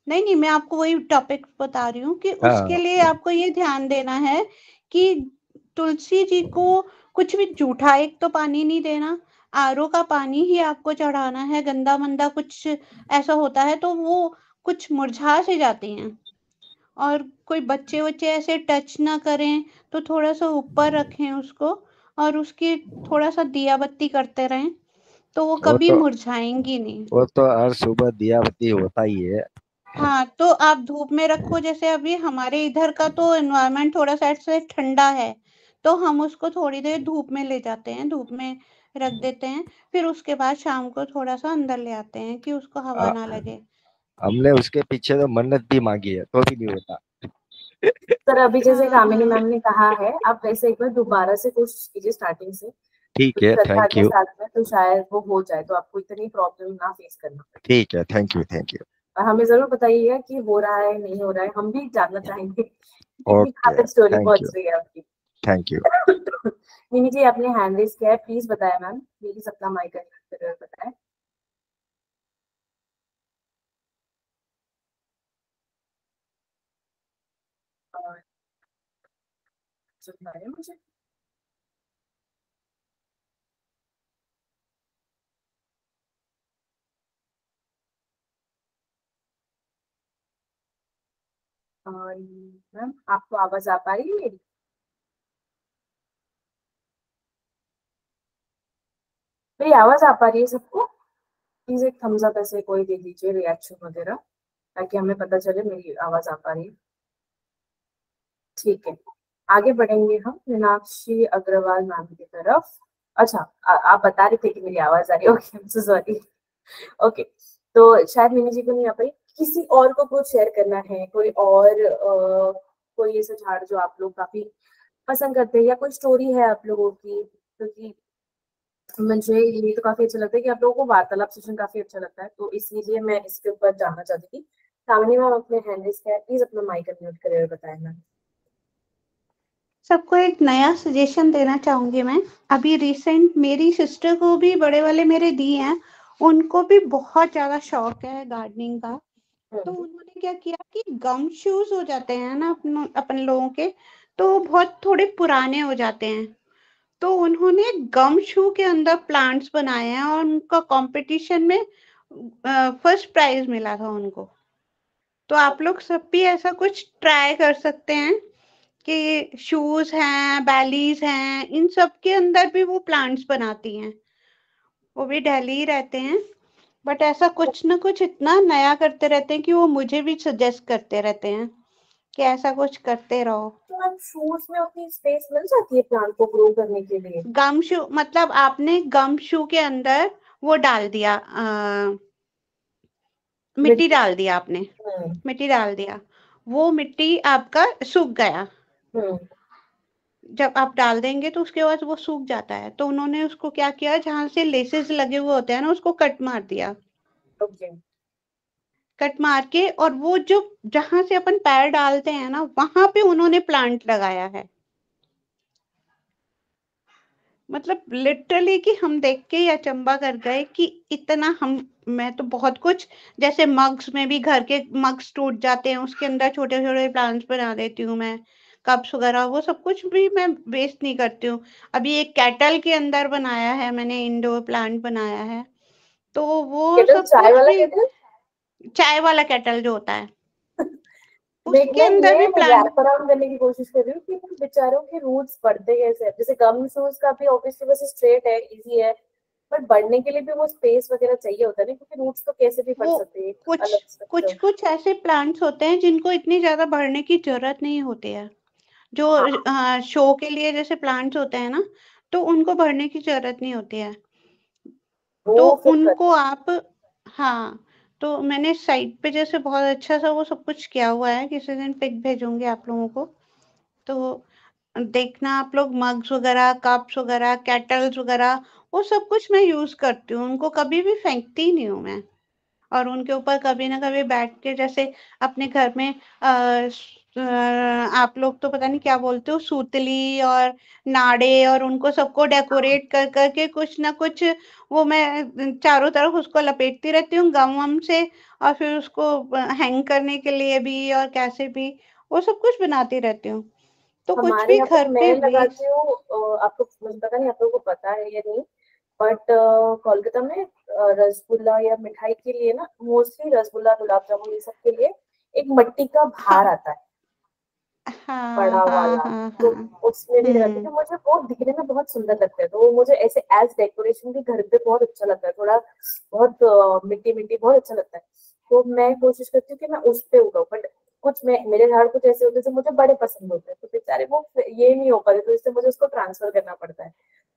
नहीं, मैं आपको वही टॉपिक बता रही हूँ कि उसके हाँ, लिए आपको ये ध्यान देना है कि तुलसी जी को कुछ भी जूठा एक तो पानी नहीं देना, आरओ का पानी ही आपको चढ़ाना है। गंदा मंदा कुछ ऐसा होता है तो वो कुछ मुरझा से जाती हैं। और कोई बच्चे वच्चे ऐसे टच ना करें, तो थोड़ा सा ऊपर रखें उसको, और उसकी थोड़ा सा दिया बत्ती करते रहें, तो वो वो कभी तो मुरझाएंगी नहीं। वो तो हर सुबह दिया बत्ती होता ही है। हाँ, तो आप धूप में रखो, जैसे अभी हमारे इधर का तो एनवायरनमेंट थोड़ा सा ऐसे ठंडा है, तो हम उसको थोड़ी देर धूप में ले जाते हैं, धूप में रख देते हैं, फिर उसके बाद शाम को थोड़ा सा अंदर ले आते हैं कि उसको हवा आ, ना लगे। हमने उसके पीछे तो मन्नत भी मांगी है तो भी नहीं होता। सर अभी जैसे हाँ कामिनी हाँ, मैम ने कहा है, आप वैसे एक बार दोबारा से कोशिश कीजिए स्टार्टिंग से, ठीक पूरी है, श्रद्धा थैंक के यू। साथ में, तो शायद वो हो जाए, तो आपको इतनी प्रॉब्लम ना फेस करना पड़े। ठीक है, थैंक यू, थैंक यू। और हमें जरूर बताइएगा कि हो रहा है नहीं हो रहा है, हम भी जानना चाहेंगे कि कहाँ ओके, तक स्टोरी थैंक यू, पहुंच रही है आपकी। Thank you. मिनी जी आपने हैंड रेस किया है, प्लीज बताएं मैम, प्लीज अपना माइक बताएं। और सुन पा रहे हैं मुझे? और मैम आपको आवाज आ पा रही है मेरी? मेरी आवाज आ पा रही है सबको? प्लीज एक थम्स अप ऐसे कोई दे दीजिए, रिएक्शन वगैरह, ताकि हमें पता चले मेरी आवाज आ पा रही है। ठीक है, आगे बढ़ेंगे हम मीनाक्षी अग्रवाल मैम की तरफ। अच्छा, आप बता रहे थे कि मेरी आवाज आ रही है, okay, I am so sorry. Okay, तो शायद मिनी जी को नहीं आ पाई, किसी और को कुछ शेयर करना है, कोई और कोई ऐसा झाड़ जो आप लोग काफी पसंद करते हैं, या कोई स्टोरी है आप लोगों की, क्योंकि मुझे ये तो काफी अच्छा लगता है कि आप लोगों को वार्तालाप सेशन काफी अच्छा लगता है, तो इसलिए मैं इसके ऊपर जानना चाहती थी। सामने मैम अपने हैंड रेस किया है, प्लीज अपना माइक अनम्यूट करिए और बताएं मैम। सबको एक नया सजेशन देना चाहूंगी मैं। अभी रिसेंट मेरी सिस्टर को भी बड़े वाले मेरे दिए हैं, उनको भी बहुत ज्यादा शौक है गार्डनिंग का। तो उन्होंने क्या किया कि गम शूज हो जाते हैं ना अपन लोगों के, तो वो बहुत थोड़े पुराने हो जाते हैं, तो उन्होंने गम शू के अंदर प्लांट्स बनाए हैं और उनका कंपटीशन में फर्स्ट प्राइज मिला था उनको। तो आप लोग सब भी ऐसा कुछ ट्राई कर सकते हैं कि शूज हैं, बैलीज हैं, इन सब के अंदर भी वो प्लांट्स बनाती हैं। वो भी दिल्ली ही रहते हैं, बट ऐसा कुछ ना कुछ इतना नया करते रहते हैं कि वो मुझे भी सजेस्ट करते रहते हैं कि ऐसा कुछ करते रहो। तो मैम शूज में उतनी स्पेस मिल जाती है प्लांट को ग्रो करने के लिए? गम शू मतलब आपने गम शू के अंदर वो डाल दिया, मिट्टी डाल दिया आपने, मिट्टी डाल दिया, वो मिट्टी आपका सूख गया। जब आप डाल देंगे तो उसके बाद वो सूख जाता है, तो उन्होंने उसको क्या किया, जहां से लेसेस लगे हुए होते हैं ना, उसको कट मार दिया। ओके। कट मार के, और वो जो जहां से अपन पैर डालते हैं ना, वहां पे उन्होंने प्लांट लगाया है। मतलब लिटरली कि हम देख के ही अचंबा कर गए कि इतना हम, मैं तो बहुत कुछ, जैसे मग्स में भी घर के मग्स टूट जाते हैं, उसके अंदर छोटे छोटे प्लांट्स बना देती हूँ मैं, कप्स वगैरह, वो सब कुछ भी मैं वेस्ट नहीं करती हूँ। अभी एक केटल के अंदर बनाया है मैंने, इंडोर प्लांट बनाया है, तो वो केटल, सब चाय कुछ वाला भी, केटल? चाय वाला केटल जो होता है उसके मैं अंदर ये भी प्लांट। रैप अराउंड करने की कोशिश कर रही हूँ कि उन बेचारों के रूट्स बढ़ते कैसे हैं। जैसे गम शूज का भी ऑब्वियसली बस स्ट्रेट है, इजी है, बट बढ़ने के लिए भी वो स्पेस वगैरह चाहिए होता है ना, क्योंकि रूट्स तो कैसे भी बढ़ वो सकते हैं, एक कुछ अलग कुछ स्ट्रक्चर। कुछ ऐसे प्लांट्स होते हैं जिनको इतनी ज्यादा बढ़ने की जरूरत नहीं होती है, जो हाँ शो के लिए जैसे प्लांट्स होते हैं ना, तो उनको बढ़ने की जरूरत नहीं होती है, वो तो फिर कर। उनको आप, हाँ, तो मैंने साइट पे जैसे बहुत अच्छा सा वो सब कुछ किया हुआ है, किसी दिन पिक भेजूंगी आप लोगों को, तो देखना आप लोग। मग्स वगैरह, कप्स वगैरह, केटल्स वगैरह, वो सब कुछ मैं यूज करती हूँ, उनको कभी भी फेंकती नहीं हूँ मैं। और उनके ऊपर कभी ना कभी बैठ के, जैसे अपने घर में आप लोग तो पता नहीं क्या बोलते हो, सूतली और नाड़े, और उनको सबको डेकोरेट कर करके कुछ ना कुछ, वो मैं चारों तरफ उसको लपेटती रहती हूँ गम वम से, और फिर उसको हैंग करने के लिए भी, और कैसे भी वो सब कुछ बनाती रहती हूँ। तो कुछ हमारे भी यहाँ पे घर पे मैं लगाती वेस्ट। हूँ, आपको मुझे पता नहीं आप लोगों को पता है या नहीं, बट कोलकाता में रसगुल्ला या मिठाई के लिए ना, मोस्टली रसगुल्ला, गुलाब जामुन, ये सब के लिए एक मिट्टी का हाँ भार आता है, हाँ बड़ा हाँ वाला। हाँ तो हाँ। उसमें भी लगाती हूँ, हम्म तो मुझे वो दिखने में बहुत सुंदर लगता है, तो वो मुझे ऐसे एज डेकोरेशन भी घर पे बहुत अच्छा लगता है, थोड़ा बहुत मिट्टी मिट्टी बहुत अच्छा लगता है। तो मैं कोशिश करती हूँ कि मैं उस पे उगाऊँ, बट कुछ मैं, मेरे झाड़ कुछ ऐसे होते हैं जो मुझे बड़े पसंद होते हैं, तो बेचारे वो ये नहीं हो पाते, तो इससे मुझे उसको ट्रांसफर करना पड़ता है।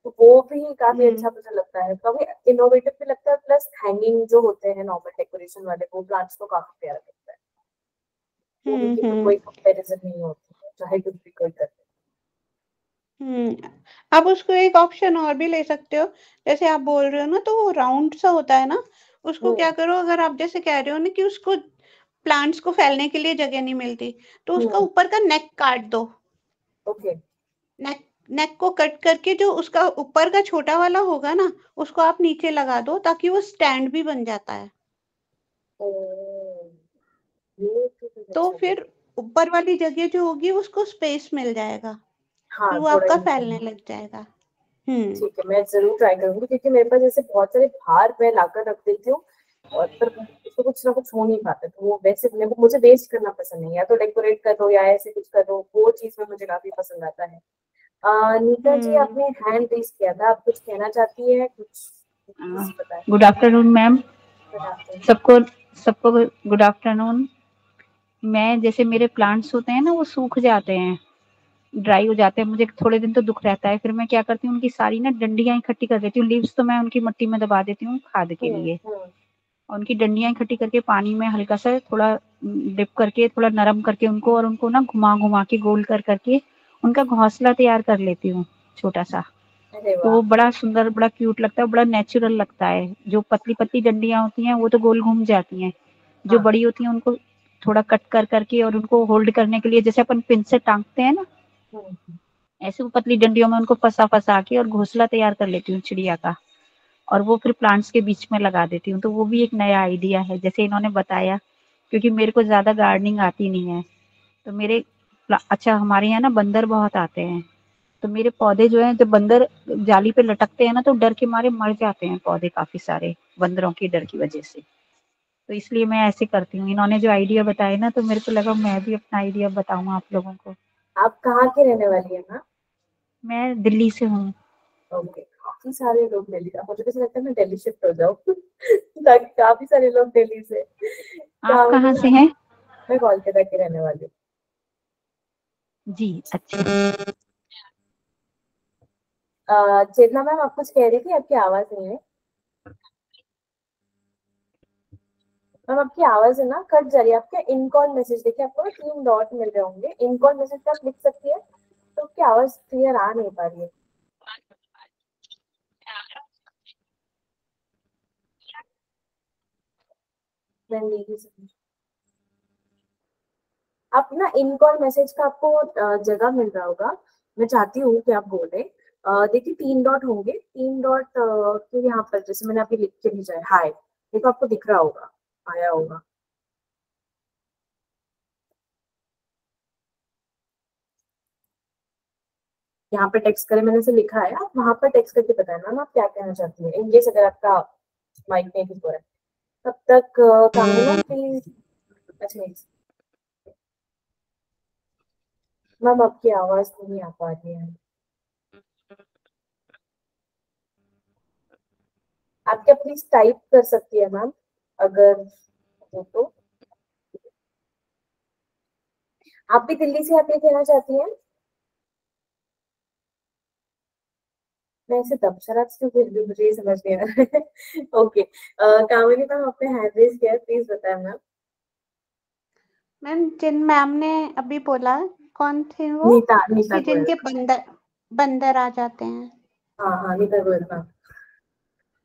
तो वो भी काफी हम्म अच्छा मुझे लगता है, काफी इनोवेटिव भी लगता है, प्लस हैंगिंग जो होते हैं नॉर्मल डेकोरेशन वाले, वो प्लांट्स को काफी प्यारा लगता है। वो उनकी तो हम्म। कोई कंपैरिजन नहीं होती है, चाहे कुछ भी कोई करे। आप उसको एक ऑप्शन और भी ले सकते हो, जैसे आप बोल रहे हो ना, तो वो राउंड सा होता है ना, उसको क्या हम्म करो, अगर आप जैसे कह रहे हो ना कि उसको प्लांट्स को फैलने के लिए जगह नहीं मिलती, तो उसका हम्म। ऊपर का नेक काट दो। ओके। नेक नेक को कट करके जो उसका ऊपर का छोटा वाला होगा ना, उसको आप नीचे लगा दो, ताकि वो स्टैंड भी बन जाता है। ये तो कुछ तो अच्छा है। फिर ऊपर वाली जगह जो होगी उसको स्पेस मिल जाएगा, हाँ फिर वो थोड़ा आपका फैलने इंडिपेंडेंट। लग जाएगा। हम्म ठीक है, मैं जरूर ट्राई करूंगी, क्योंकि मेरे पास जैसे बहुत सारे भार मैं लाकर रख देती हूँ, और पर उसको कुछ ना कुछ हो नहीं पाता, तो वो वैसे मुझे वेस्ट करना पसंद नहीं है, या तो डेकोरेट कर दो या ऐसे कुछ कर दो, वो चीज में मुझे काफी पसंद आता है। नीता जी, हम्म। आपने हैंड रेज किया था, आप कुछ कहना चाहती है, कुछ प्लीज बताएं। Good afternoon ma'am. Good afternoon. सबको सबको गुड आफ्टरनून। मैं, जैसे मेरे प्लांट्स होते हैं ना, वो सूख जाते हैं, ड्राई हो जाते हैं, मुझे थोड़े दिन तो दुख रहता है, फिर मैं क्या करती हूँ, उनकी सारी ना डंडियां इकट्ठी कर देती हूँ, लीव्स तो मैं उनकी मिट्टी में दबा देती हूँ खाद के लिए, हम्म। और उनकी डंडियां इकट्ठी करके पानी में हल्का सा थोड़ा डिप करके, थोड़ा नरम करके उनको, और उनको ना घुमा घुमा के गोल कर करके उनका घोंसला तैयार कर लेती हूँ, छोटा सा। अरे तो वाह। वो बड़ा सुंदर, बड़ा क्यूट लगता है, बड़ा नेचुरल लगता है। जो पतली पतली डंडियां होती हैं वो तो गोल घूम जाती हैं, जो हाँ। बड़ी होती हैं उनको थोड़ा कट कर करके, और उनको होल्ड करने के लिए जैसे अपन पिन से टांगते हैं ना, हम्म। ऐसे वो पतली डंडियों में उनको फंसा फंसा के और घोंसला तैयार कर लेती हूँ चिड़िया का, और वो फिर प्लांट्स के बीच में लगा देती हूँ। तो वो भी एक नया आइडिया है, जैसे इन्होंने बताया, क्योंकि मेरे को ज्यादा गार्डनिंग आती नहीं है। तो मेरे अच्छा, हमारे यहाँ ना बंदर बहुत आते हैं, तो मेरे पौधे जो हैं, जब बंदर जाली पे लटकते हैं ना, तो डर के मारे मर जाते हैं पौधे काफी सारे, बंदरों की डर की वजह से। तो इसलिए मैं ऐसे करती हूँ। इन्होंने जो आइडिया बताए ना, तो मेरे को लगा मैं भी अपना आइडिया बताऊँ आप लोगों को। आप कहाँ की रहने वाली है ना? मैं दिल्ली से हूँ। ओके, काफी सारे लोग दिल्ली, अब मुझे कैसे लगता है मैं दिल्ली शिफ्ट हो जाऊँ ताकि काफी सारे लोग दिल्ली से, आप क्या कहाँ मतलब। से हैं? मैं कोलकाता की रहने वाली हूँ। जी अच्छा। चेतना मैम, आप कुछ कह रही थी, आपकी आवाज नहीं है। मैम आपकी आवाज है ना कट जा रही है, आपका इन कॉल मैसेज देखिए, आपको ना 3 डॉट मिल रहे होंगे, इन कॉल मैसेज पे आप लिख सकती है, तो आपकी आवाज क्लियर आ नहीं पा रही है। मैं नहीं समझ। आप ना इन कॉल मैसेज का आपको जगह मिल रहा होगा, मैं चाहती हूँ कि आप बोले। देखिए 3 डॉट होंगे, 3 डॉट फिर यहाँ पर जैसे मैंने अभी लिख के भेजा है हाय, देखो आपको दिख रहा होगा, आया होगा। यहाँ पे टेक्स्ट करें, मैंने इसे लिखा है, आप वहां पर टेक्स्ट करके बताना ना आप क्या कहना चाहती हैं, इन केस अगर आपका माइक नहीं ठीक हो रहा है। तब तक कामनी मैम प्लीज। अच्छा मैम, आपकी आवाज नहीं आ पा रही है। आप क्या प्लीज टाइप कर सकती है मैम, अगर हो तो। आप भी दिल्ली से आके कहना चाहती हैं? मैं इसे दबशरात से फिर भी मुझे ये समझ नहीं आ रहा है। ओके, कामिनी मैम आपने हैंड रेज किया है, प्लीज बताएं मैम। मैम जिन मैम ने अभी बोला, कौन थे वो? नीता नीता कि जिनके बंदर बंदर आ जाते हैं। हाँ नीता गोयल मैम।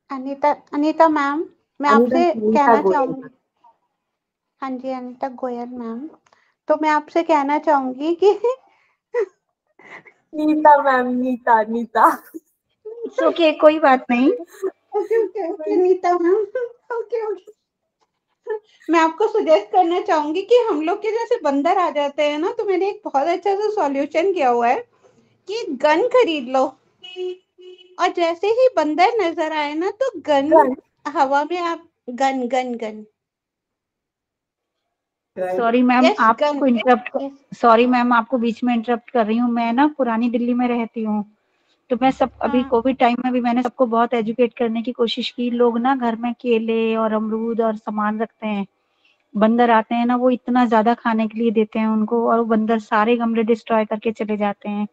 अनीता मैम, मैं आपसे कहना चाहूंगी। हाँ जी, अनीता गोयल मैम, तो मैं आपसे कहना चाहूंगी कि नीता मैम, नीता नीता। ओके, कोई बात नहीं। Okay Nita ma'am, okay. मैं आपको सजेस्ट करना चाहूंगी कि हम लोग के जैसे बंदर आ जाते हैं ना, तो मैंने एक बहुत अच्छा सा सॉल्यूशन किया हुआ है कि गन खरीद लो, और जैसे ही बंदर नजर आए ना तो गन हवा में आप gun gun gun sorry ma'am, आपको इंटरप्ट सॉरी मैम, आपको बीच में इंटरप्ट कर रही हूँ। मैं ना पुरानी दिल्ली में रहती हूँ, तो मैं सब अभी कोविड टाइम में भी मैंने सबको बहुत एजुकेट करने की कोशिश की। लोग ना घर में केले और अमरूद और सामान रखते हैं, बंदर आते हैं ना, वो इतना ज्यादा खाने के लिए देते हैं उनको, और वो बंदर सारे गमले डिस्ट्रॉय करके चले जाते हैं।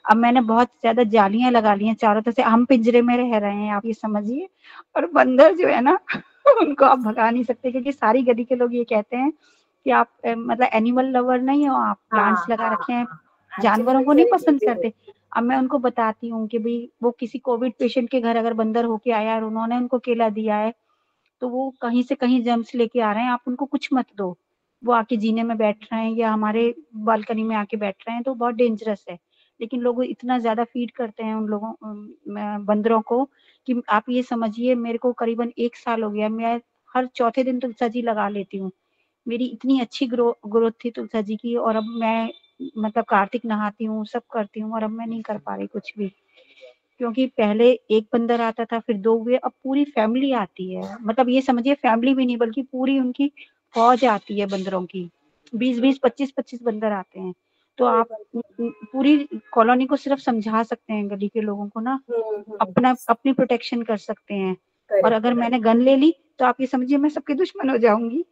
अब मैंने बहुत ज्यादा जालियां लगा ली हैं चारों तरफ से, हम पिंजरे में रह रहे हैं, आप ये समझिए। और बंदर जो है ना उनको आप भगा नहीं सकते, क्योंकि सारी गली के लोग ये कहते हैं कि आप मतलब एनिमल लवर नहीं हो, आप प्लांट्स लगा रखे हैं, जानवरों को नहीं पसंद करते। अब मैं उनको बताती हूँ कि भाई वो किसी कोविड पेशेंट के घर अगर बंदर होके आया और उन्होंने उनको केला दिया है, तो वो कहीं से कहीं जर्म्स लेके आ रहे हैं, आप उनको कुछ मत दो। वो आके जीने में बैठ रहे हैं या हमारे बालकनी में आके बैठ रहे हैं, तो बहुत डेंजरस है। लेकिन लोग इतना ज्यादा फीड करते हैं उन लोगों बंदरों को कि आप ये समझिए, मेरे को करीबन 1 साल हो गया, मैं हर चौथे दिन तुलसा जी लगा लेती हूँ। मेरी इतनी अच्छी ग्रोथ थी तुलसा जी की, और अब मैं मतलब कार्तिक नहाती हूँ, सब करती हूँ, और अब मैं नहीं कर पा रही कुछ भी, क्योंकि पहले एक बंदर आता था, फिर 2 हुए, अब पूरी फैमिली आती है। मतलब ये समझिए फैमिली भी नहीं बल्कि पूरी उनकी फौज आती है बंदरों की, 20-20, 25-25 बंदर आते हैं। तो आप पूरी कॉलोनी को सिर्फ समझा सकते हैं, गली के लोगों को ना अपनी प्रोटेक्शन कर सकते हैं। और अगर मैंने गन ले ली तो आप ये समझिए मैं सबकी दुश्मन हो जाऊंगी,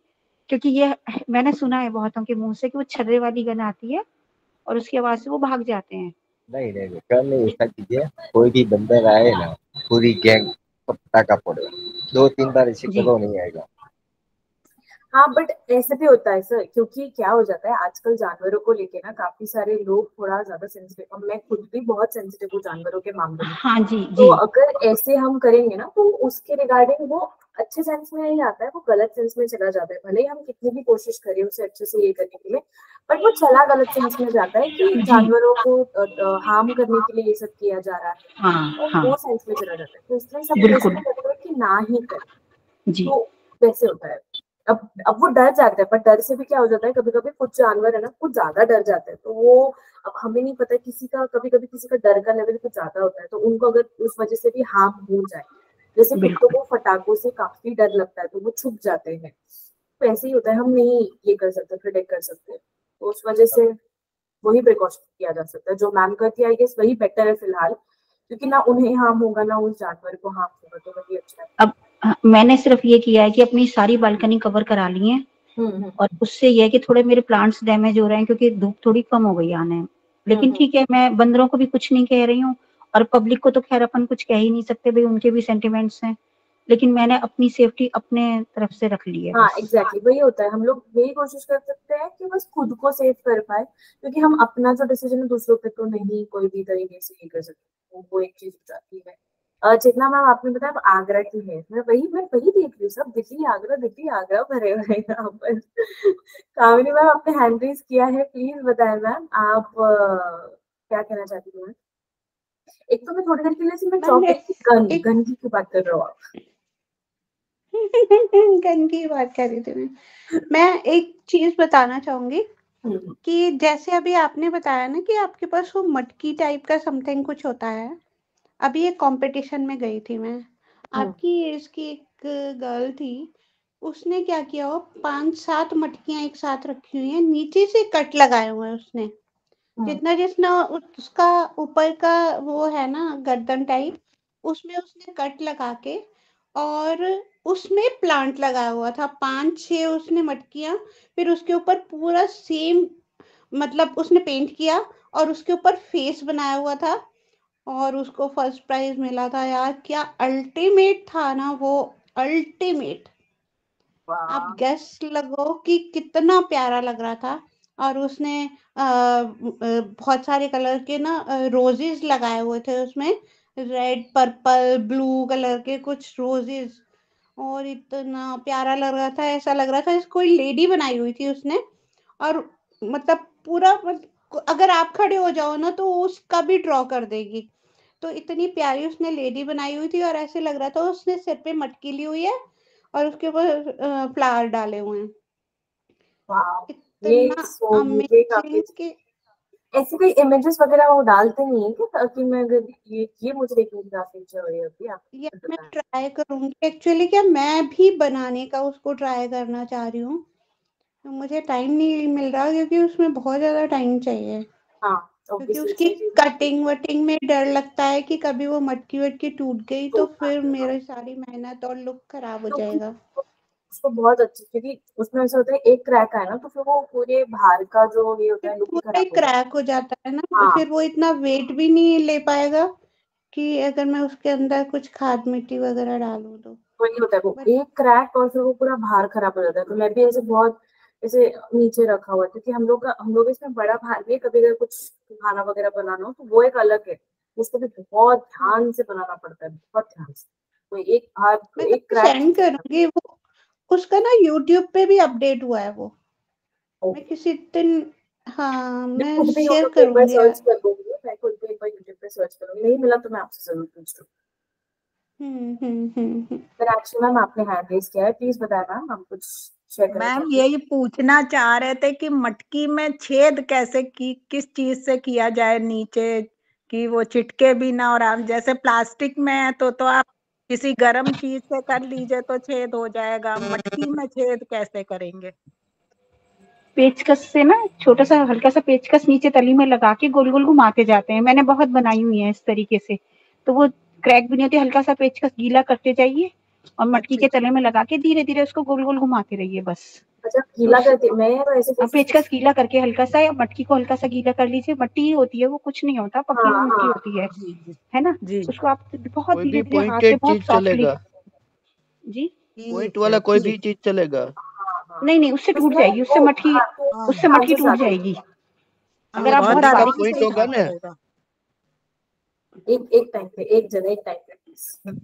क्योंकि ये मैंने सुना है बहुतों के मुंह से कि वो छर्रे वाली गन आती है और उसकी आवाज से वो भाग जाते हैं। नहीं नहीं नहीं, कर नहीं ऐसा कीजिए, कोई भी बंदर आए ना, पूरी गैंग पटाखा फोड़े, 2-3 बार ऐसे करो, नहीं आएगा। हाँ बट ऐसे भी होता है सर, क्योंकि क्या हो जाता है आजकल जानवरों को लेके ना काफी सारे लोग थोड़ा ज्यादा सेंसिटिव, मैं खुद भी बहुत सेंसिटिव हूँ जानवरों के मामले में। हाँ जी तो अगर ऐसे हम करेंगे ना तो उसके रिगार्डिंग वो अच्छे सेंस में नहीं आता है, वो गलत सेंस में चला जाता है। भले ही हम कितनी भी कोशिश करें उसे अच्छे से ये करने के लिए, बट वो चला गलत सेंस में जाता है कि जानवरों को हार्म करने के लिए ये सब किया जा रहा है, और वो सेंस में चला जाता है। तो इसलिए सब कोशिश करते हैं कि ना ही करें, तो वैसे होता है। अब वो डर जाता है, पर डर से भी क्या हो जाता है, कभी कभी कुछ जानवर है ना कुछ ज्यादा डर जाते हैं, तो वो अब हमें नहीं पता, किसी का कभी कभी किसी का डर का लेवल कुछ ज्यादा होता है, तो उनको अगर उस वजह से भी हार्म हो जाए, जैसे कुत्तों को फटाकों से काफी डर लगता है तो वो छुप जाते हैं, तो ऐसे ही होता है, हम नहीं ये कर सकते, प्रोटेक्ट कर सकते, तो उस वजह से वही प्रिकॉशन किया जा सकता है जो मैम करती है। आई गेस वही बेटर है फिलहाल, क्योंकि ना उन्हें हार्म होगा ना उस जानवर को हार्म होगा, तो वही अच्छा है। अब मैंने सिर्फ ये किया है कि अपनी सारी बालकनी कवर करा ली है, और उससे ये है कि थोड़े मेरे प्लांट्स डैमेज हो रहे हैं क्योंकि धूप थोड़ी कम हो गई आने, लेकिन ठीक है, मैं बंदरों को भी कुछ नहीं कह रही हूँ, और पब्लिक को तो खैर अपन कुछ कह ही नहीं सकते, भाई उनके भी सेंटिमेंट्स हैं, लेकिन मैंने अपनी सेफ्टी अपने तरफ से रख ली है। हाँ एग्जैक्टली वही होता है, हम लोग यही कोशिश कर सकते हैं कि बस खुद को सेव कर पाए, क्योंकि हम अपना जो डिसीजन है दूसरों पे तो नहीं कोई भी तरीके से ये कर सकते, वो एक चीज हो जाती है। जितना मैम आपने बताया आगरा की है, मैं वही देख रही हूँ, सब दिल्ली आगरा भरे हुए हैं यहाँ पर। कामिनी मैम आपने हैंड रेज किया है, प्लीज बताएं मैम आप क्या कहना चाहती हूँ। एक तो मैं थोड़ी देर के लिए से मैं चौक गन की बात कर रहा हूँ आप गन की बात कर रही थी मैं एक चीज बताना चाहूंगी कि जैसे अभी आपने बताया ना कि आपके पास वो मटकी टाइप का समथिंग कुछ होता है, अभी एक कंपटीशन में गई थी मैं, आपकी इसकी एक गर्ल थी, उसने क्या किया, वो 5-7 मटकियां एक साथ रखी हुई हैं, नीचे से कट लगाए हुए हैं उसने, जितना उसका ऊपर का वो है ना गर्दन टाइप, उसमें उसने कट लगा के और उसमें प्लांट लगाया हुआ था 5-6 उसने मटकियां, फिर उसके ऊपर पूरा सेम मतलब उसने पेंट किया और उसके ऊपर फेस बनाया हुआ था और उसको फर्स्ट प्राइज मिला था यार। क्या अल्टीमेट था ना वो, अल्टीमेट। आप वाह। गेस लगो कि कितना प्यारा लग रहा था। और उसने बहुत सारे कलर के ना रोजेस लगाए हुए थे उसमें, रेड पर्पल ब्लू कलर के कुछ रोजेस, और इतना प्यारा लग रहा था, ऐसा लग रहा था जैसे कोई लेडी बनाई हुई थी उसने। और मतलब पूरा अगर आप खड़े हो जाओ ना तो उसका भी ड्रॉ कर देगी। तो इतनी प्यारी उसने लेडी बनाई हुई थी और ऐसे लग रहा था उसने सिर पे मटकी ली हुई है और उसके ऊपर फ्लावर डाले हुए हैं। वाह, ये इतना मुझे काफी अमेजिंग कि ऐसी कोई इमेजेस वगैरह वो डालते नहीं है क्या, ताकि मैं अगर ये मुझे देखने की काफी इच्छा हो रही होती है, आप ये मैं बताएं। ट्राई करूंगी एक्चुअली। क्या मैं भी बनाने का उसको ट्राई करना चाह रही हूँ, तो मुझे टाइम नहीं मिल रहा क्योंकि उसमें बहुत ज्यादा टाइम चाहिए, हाँ क्योंकि ऑब्वियसली उसकी चाहिए। कटिंग वटिंग में डर लगता है कि कभी वो मटकी वटकी टूट गई तो तो फिर मेरी सारी मेहनत और लुक खराब हो क्योंकि जाएगा। उसको बहुत अच्छी, क्योंकि उसमें ऐसा होता है एक क्रैक है ना, तो फिर वो पूरे बाहर का जो ये होता फिर है लुक ही पूरा ही खराब हो जाता क्रैक हो जाता है ना, है। हाँ फिर वो इतना वेट भी नहीं ले पाएगा कि अगर मैं उसके अंदर कुछ खाद मिट्टी वगैरह डालूं तो। वही होता है, वो बट एक क्रैक और फिर वो पूरा बाहर खराब हो जाता है। तो मैं भी ऐसे बहुत ऐसे नीचे रखा हुआ है, क्योंकि हम लोग इसमें बड़ा भार भी है, कभी अगर कुछ खाना वगैरह बनाना हो तो वो एक अलग है, उसको भी बहुत ध्यान से बनाना पड़ता है, बहुत ध्यान से। तो एक मैं भार एक कभी क्रैक सेंड करूंगी वो, उसका ना यूट्यूब पे भी अपडेट हुआ है वो। मैं किसी दिन, हाँ मैं मैं खुद भी शेयर यूट्यूब पे एक बार करूंगी सर्च यार। कर लूंगी, मैं खुद भी एक बार यूट्यूब पे सर्च करूंगी, नहीं मिला तो मैं आपसे जरूर पूछ लूंगी। हम्म। फिर एक्चुअली मैम आपने हैंड रेज किया है, प्लीज बताएं मैम, हम कुछ शेयर करना मैम चाहते हैं। यही पूछना चाह रहे थे कि मटकी में छेद कैसे की, किस चीज से किया जाए नीचे कि वो चिटके भी ना, और आप जैसे प्लास्टिक में है तो आप किसी गर्म चीज से कर लीजिए तो छेद हो जाएगा, मटकी में छेद कैसे करेंगे? पेचकस से ना छोटा सा हल्का सा पेचकस नीचे तली में लगा के गोल गोल घुमाते जाते हैं, मैंने बहुत बनाई हुई है इस तरीके से, तो वो क्रैक भी नहीं होती। हल्का सा पेचकस गीला करते जाइए और मटकी के अच्छा तले में लगा के धीरे धीरे उसको गोल गोल घुमाते रहिए बस। अच्छा, तो गीला करती मैं वैसे कोशिश पेचकस गीला करके हल्का सा, या मटकी को हल्का सा गीला कर लीजिए, मट्टी ही होती है वो, कुछ नहीं होता, पकी हुई हाँ मिट्टी हाँ होती जी जी है ना। जी। उसको आप बहुत कोई धीरे भी धीरे हाथ से पॉइंटेड बहुत चीज सॉफ्टली। चलेगा, जी पॉइंट ठीक है वाला कोई भी ठीक। चीज चलेगा। हाँ हाँ। नहीं उससे तो टूट उसमें जाएगी, वो हाँ तो उससे हाँ मटकी चांसेस टूट आते हैं। जाएगी हाँ, अगर वो आप बहुत धागा मटकी का बारीक रबड़ पॉइंट से ही होगा काम ना। करेगा। एक एक टाइम पे एक जगह एक टाइम पे please।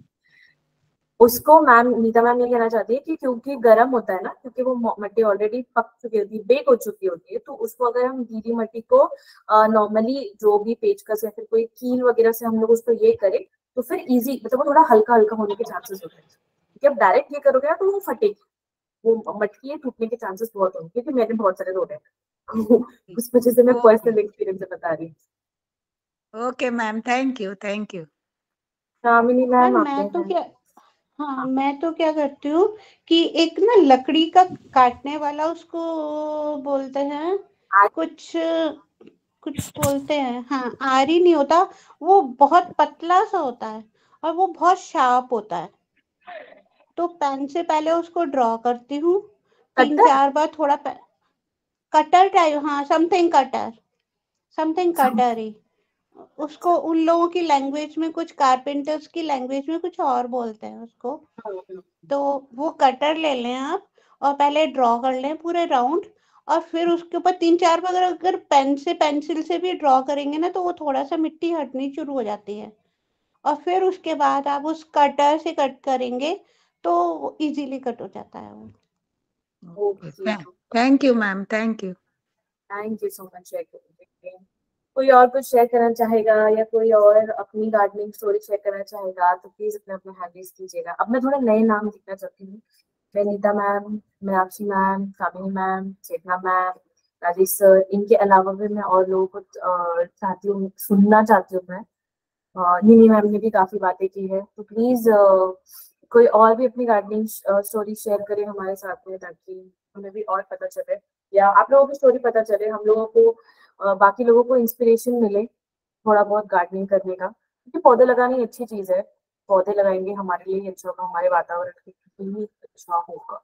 उसको मैम नीता मैम ये कहना चाहती है कि क्योंकि गर्म होता है ना, क्योंकि वो मट्टी ऑलरेडी पक चुकी होती है, बेक हो चुकी होती है, तो उसको अगर हम गीली मट्टी को नॉर्मली जो भी पेचकस या फिर कोई कील वगैरह से हम लोग उसको ये करें, तो फिर इजी मतलब वो थोड़ा हल्का हल्का होने के चांसेस होते हैं। क्योंकि अब डायरेक्ट ये करोगे ना तो वो फटेगी, वो मटकी है टूटने के चांसेस बहुत होंगे, क्योंकि मैंने बहुत सारे तोड़े हैं। उस वजह से मैं ओके पर्सनल एक्सपीरियंस से बता रही हूँ। Okay ma'am, thank you thank you. Kamini ma'am ma'am आपने मैं तो हैं। क्या, हाँ हाँ मैं तो क्या करती हूँ कि एक ना लकड़ी का काटने वाला, उसको बोलते हैं आज कुछ, कुछ बोलते हैं, हाँ आरी नहीं होता, वो बहुत पतला सा होता है और वो बहुत शार्प होता है। तो पेन से पहले उसको ड्रॉ करती हूँ तीन कटर चार बार, थोड़ा कटर टाइप, हाँ समथिंग कटर ही। उसको उन लोगों की लैंग्वेज में, कुछ कारपेंटर्स की लैंग्वेज में कुछ और बोलते हैं उसको। तो वो कटर ले लें आप और पहले ड्रॉ कर लें पूरे राउंड, और फिर उसके ऊपर 3-4 बार अगर पेन से पेंसिल से भी ड्रॉ करेंगे ना तो वो थोड़ा सा मिट्टी हटनी शुरू हो जाती है। और फिर उसके बाद आप उस कटर से कट करेंगे तो इजीली कट हो जाता है वो। Okay. Thank you ma'am, thank you. Thank you so much share करने के लिए। कोई और कुछ शेयर करना चाहेगा या कोई और अपनी गार्डनिंग स्टोरी शेयर करना चाहेगा तो प्लीज अपने अपने हैंड रेज कीजिएगा। अब मैं थोड़े नए नाम लिखना चाहती हूँ। मैं नीता मैम, मीनाक्षी मैम, कामिनी मैम, चेतना मैम, राजेश सर, इनके अलावा भी मैं और लोगों को चाहती हूँ, सुनना चाहती हूँ मैं। नीनी मैम ने भी काफी बातें की है, तो प्लीज कोई और भी अपनी गार्डनिंग स्टोरी शेयर करे हमारे साथ में, ताकि हमें भी और पता चले, या आप लोगों की स्टोरी पता चले, हम लोगों को बाकी लोगों को इंस्पिरेशन मिले थोड़ा बहुत गार्डनिंग करने का, क्योंकि पौधे लगानी अच्छी चीज है। पौधे लगाएंगे हमारे लिए अच्छा होगा, हमारे वातावरण के लिए अच्छा होगा।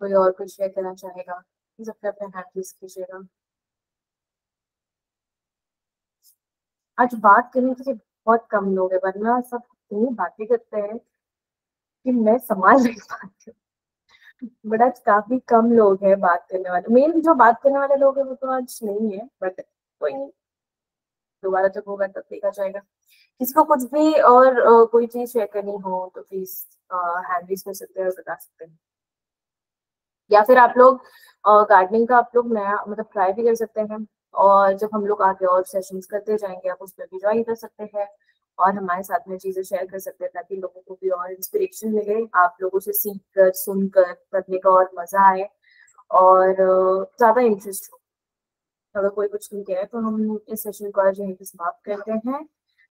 कोई और कुछ शेयर करना चाहेगा? अपने अपने हैंड रेज कीजिएगा। आज बात करने के लिए बहुत कम लोग हैं, वरना सब इतनी बातें करते हैं कि मैं संभाल नहीं पाती, बट आज काफी कम लोग हैं बात करने वाले। मेन जो बात करने वाले लोग हैं वो तो आज नहीं है, बट कोई नहीं, दोबारा जब होगा तब देखा जाएगा। किसी को कुछ भी और कोई चीज शेयर करनी हो तो प्लीज हैंड रेज कर सकते हैं और बता सकते हैं, या फिर आप लोग गार्डनिंग का आप लोग नया मतलब ट्राई भी कर सकते हैं, और जब हम लोग आगे और सेशंस करते जाएंगे आप उसमें भी ज्वाइन कर सकते हैं और हमारे साथ में चीजें शेयर कर सकते हैं, ताकि लोगों को भी और इंस्पिरेशन मिले, आप लोगों से सीख कर सुनकर करने का और मजा आए और ज्यादा इंटरेस्ट हो। अगर कोई कुछ नहीं कहे तो हम इस सेशन को आज यहीं पे समाप्त करते हैं।